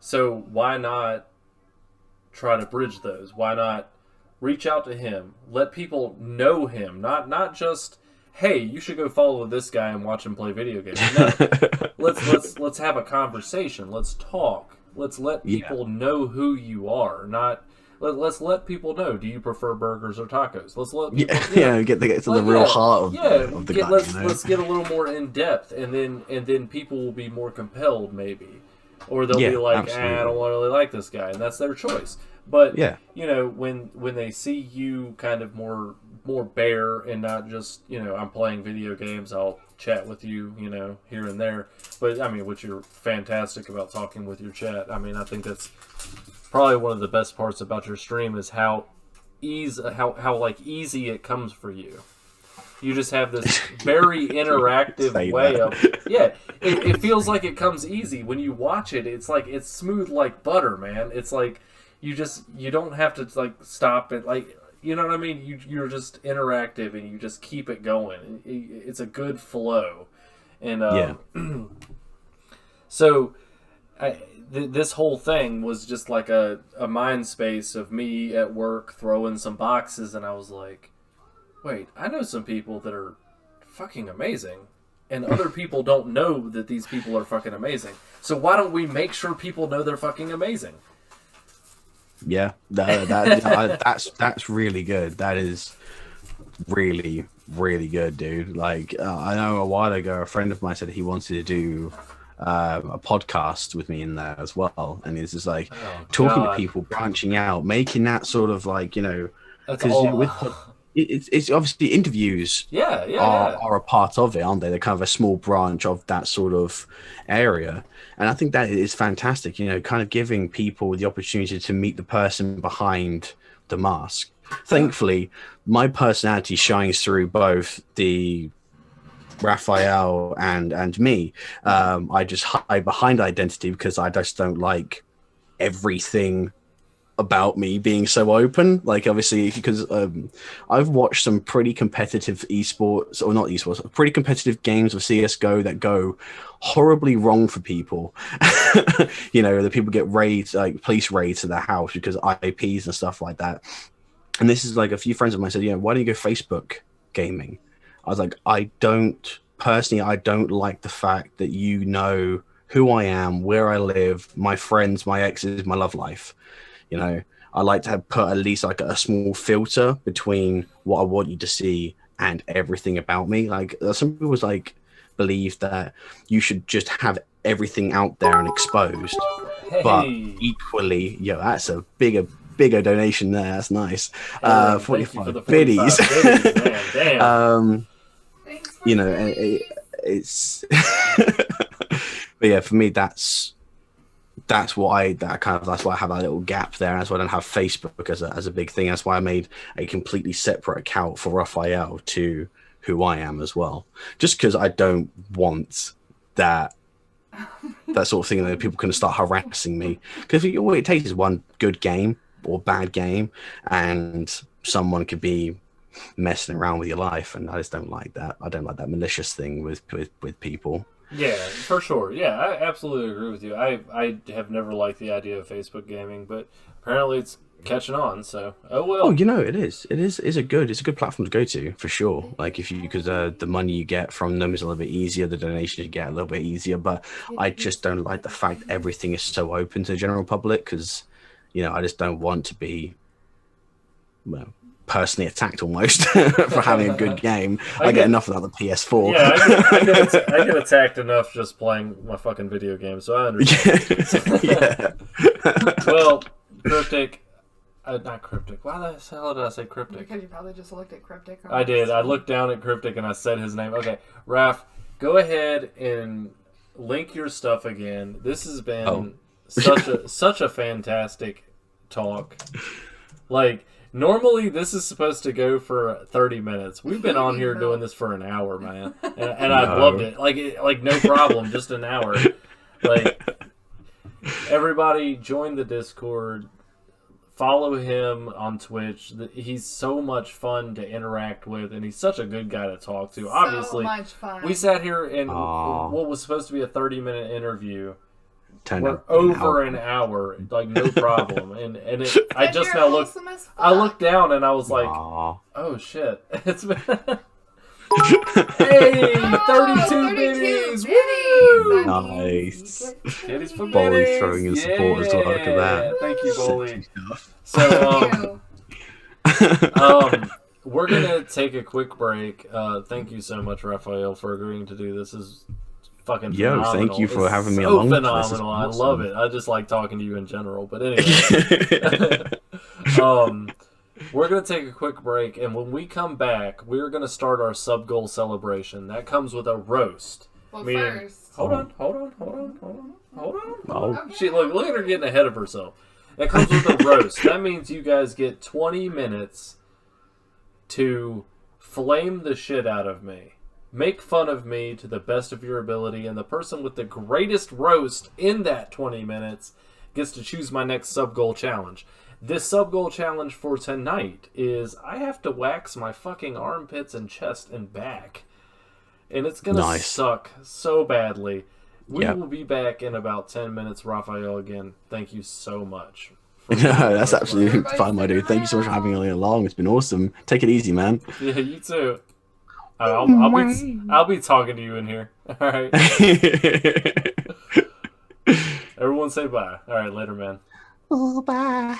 So why not try to bridge those? Why not reach out to him? Let people know him. Not just, hey, you should go follow this guy and watch him play video games. No. let's have a conversation. Let's talk. Let's let people know who you are. Let's let people know. Do you prefer burgers or tacos? Let's let people, get to the real heart of the guy. Let's get a little more in depth, and then people will be more compelled, maybe, or they'll be like, I don't really like this guy, and that's their choice. But when they see you kind of more bare and not just I'm playing video games, I'll chat with you here and there. But I mean, which you're fantastic about talking with your chat. I mean, I think that's probably one of the best parts about your stream is how easy it comes for you. You just have this very interactive way of it feels like it comes easy when you watch it. It's like it's smooth like butter, man. It's like you don't have to like stop it, like you know what I mean? You're just interactive and you just keep it going. It's a good flow. And so this whole thing was just like a mind space of me at work throwing some boxes, and I was like, wait, I know some people that are fucking amazing, and other people don't know that these people are fucking amazing. So why don't we make sure people know they're fucking amazing? Yeah, that's really good. That is really, really good, dude. Like, I know a while ago, a friend of mine said he wanted to do a podcast with me in there as well, and it's just like talking to people, branching out, making that sort of like, you know, because it's obviously interviews are a part of it, aren't they? They're kind of a small branch of that sort of area. And I think that is fantastic, you know, kind of giving people the opportunity to meet the person behind the mask. Thankfully, my personality shines through both the Raphael and me. I just hide behind identity because I just don't like everything about me being so open. Like, obviously, because I've watched some pretty competitive esports, or not esports, pretty competitive games of CSGO that go horribly wrong for people. You know, the people get raids, like police raids to their house because of IPs and stuff like that. And this is like, a few friends of mine said, you know, why don't you go Facebook gaming? I was like, I don't like the fact that you know who I am, where I live, my friends, my exes, my love life. You know, I like to have put at least like a small filter between what I want you to see and everything about me. Like, some people like believe that you should just have everything out there and exposed. Hey. But equally, that's a bigger donation there. That's nice. 45 biddies. Damn. You know, it's but yeah, for me, that's why I have that little gap there. That's why I don't have Facebook as a big thing. That's why I made a completely separate account for Raphael to who I am as well. Just because I don't want that sort of thing that people can start harassing me. Because all it takes is one good game or bad game, and someone could be messing around with your life, and I just don't like that. I don't like that malicious thing with people. Yeah, for sure. Yeah, I absolutely agree with you. I have never liked the idea of Facebook gaming, but apparently it's catching on. So, oh well. Oh, you know, it's a good platform to go to for sure. Like, if you, because the money you get from them is a little bit easier, the donations you get a little bit easier. But I just don't like the fact everything is so open to the general public, because, you know, I just don't want to be, well, personally attacked almost for having a good game. I get enough of that on the PS4. Yeah, I get attacked enough just playing my fucking video game, so I understand. Yeah. Well, Cryptic, not Cryptic. Why the hell did I say Cryptic? Because you probably just looked at Cryptic. I did. I looked down at Cryptic and I said his name. Okay, Raph, go ahead and link your stuff again. This has been such a fantastic talk. Like, normally this is supposed to go for 30 minutes. We've been on here doing this for an hour, man, and I've loved it. Like no problem, just an hour. Like, everybody join the Discord, follow him on Twitch. He's so much fun to interact with, and he's such a good guy to talk to. Obviously, so much fun. We sat here in what was supposed to be a 30-minute interview. We're over an hour, like no problem, and I just now looked. I looked down and I was like, "Oh shit!" It's been 32 biddies. Woo! Nice. Biddies for Bolly biddies. throwing in support as well. Look at that. Thank you, Bolly. So, we're gonna take a quick break. Thank you so much, Raphael, for agreeing to do this. Is fucking phenomenal. Thank you for having me along. Phenomenal. I love it. I just like talking to you in general. But anyway, we're gonna take a quick break, and when we come back, we're gonna start our sub goal celebration. That comes with a roast. Well, first, hold on. Oh. She look at her getting ahead of herself. That comes with a roast. That means you guys get 20 minutes to flame the shit out of me. Make fun of me to the best of your ability, and the person with the greatest roast in that 20 minutes gets to choose my next sub-goal challenge. This sub-goal challenge for tonight is I have to wax my fucking armpits and chest and back. And it's going to suck so badly. We will be back in about 10 minutes, Raphael, again. Thank you so much. No, that's absolutely fine, my dude. Thank you so much for having me along. It's been awesome. Take it easy, man. Yeah, you too. I'll be talking to you in here. All right. Everyone say bye. All right, later, man. Oh, bye.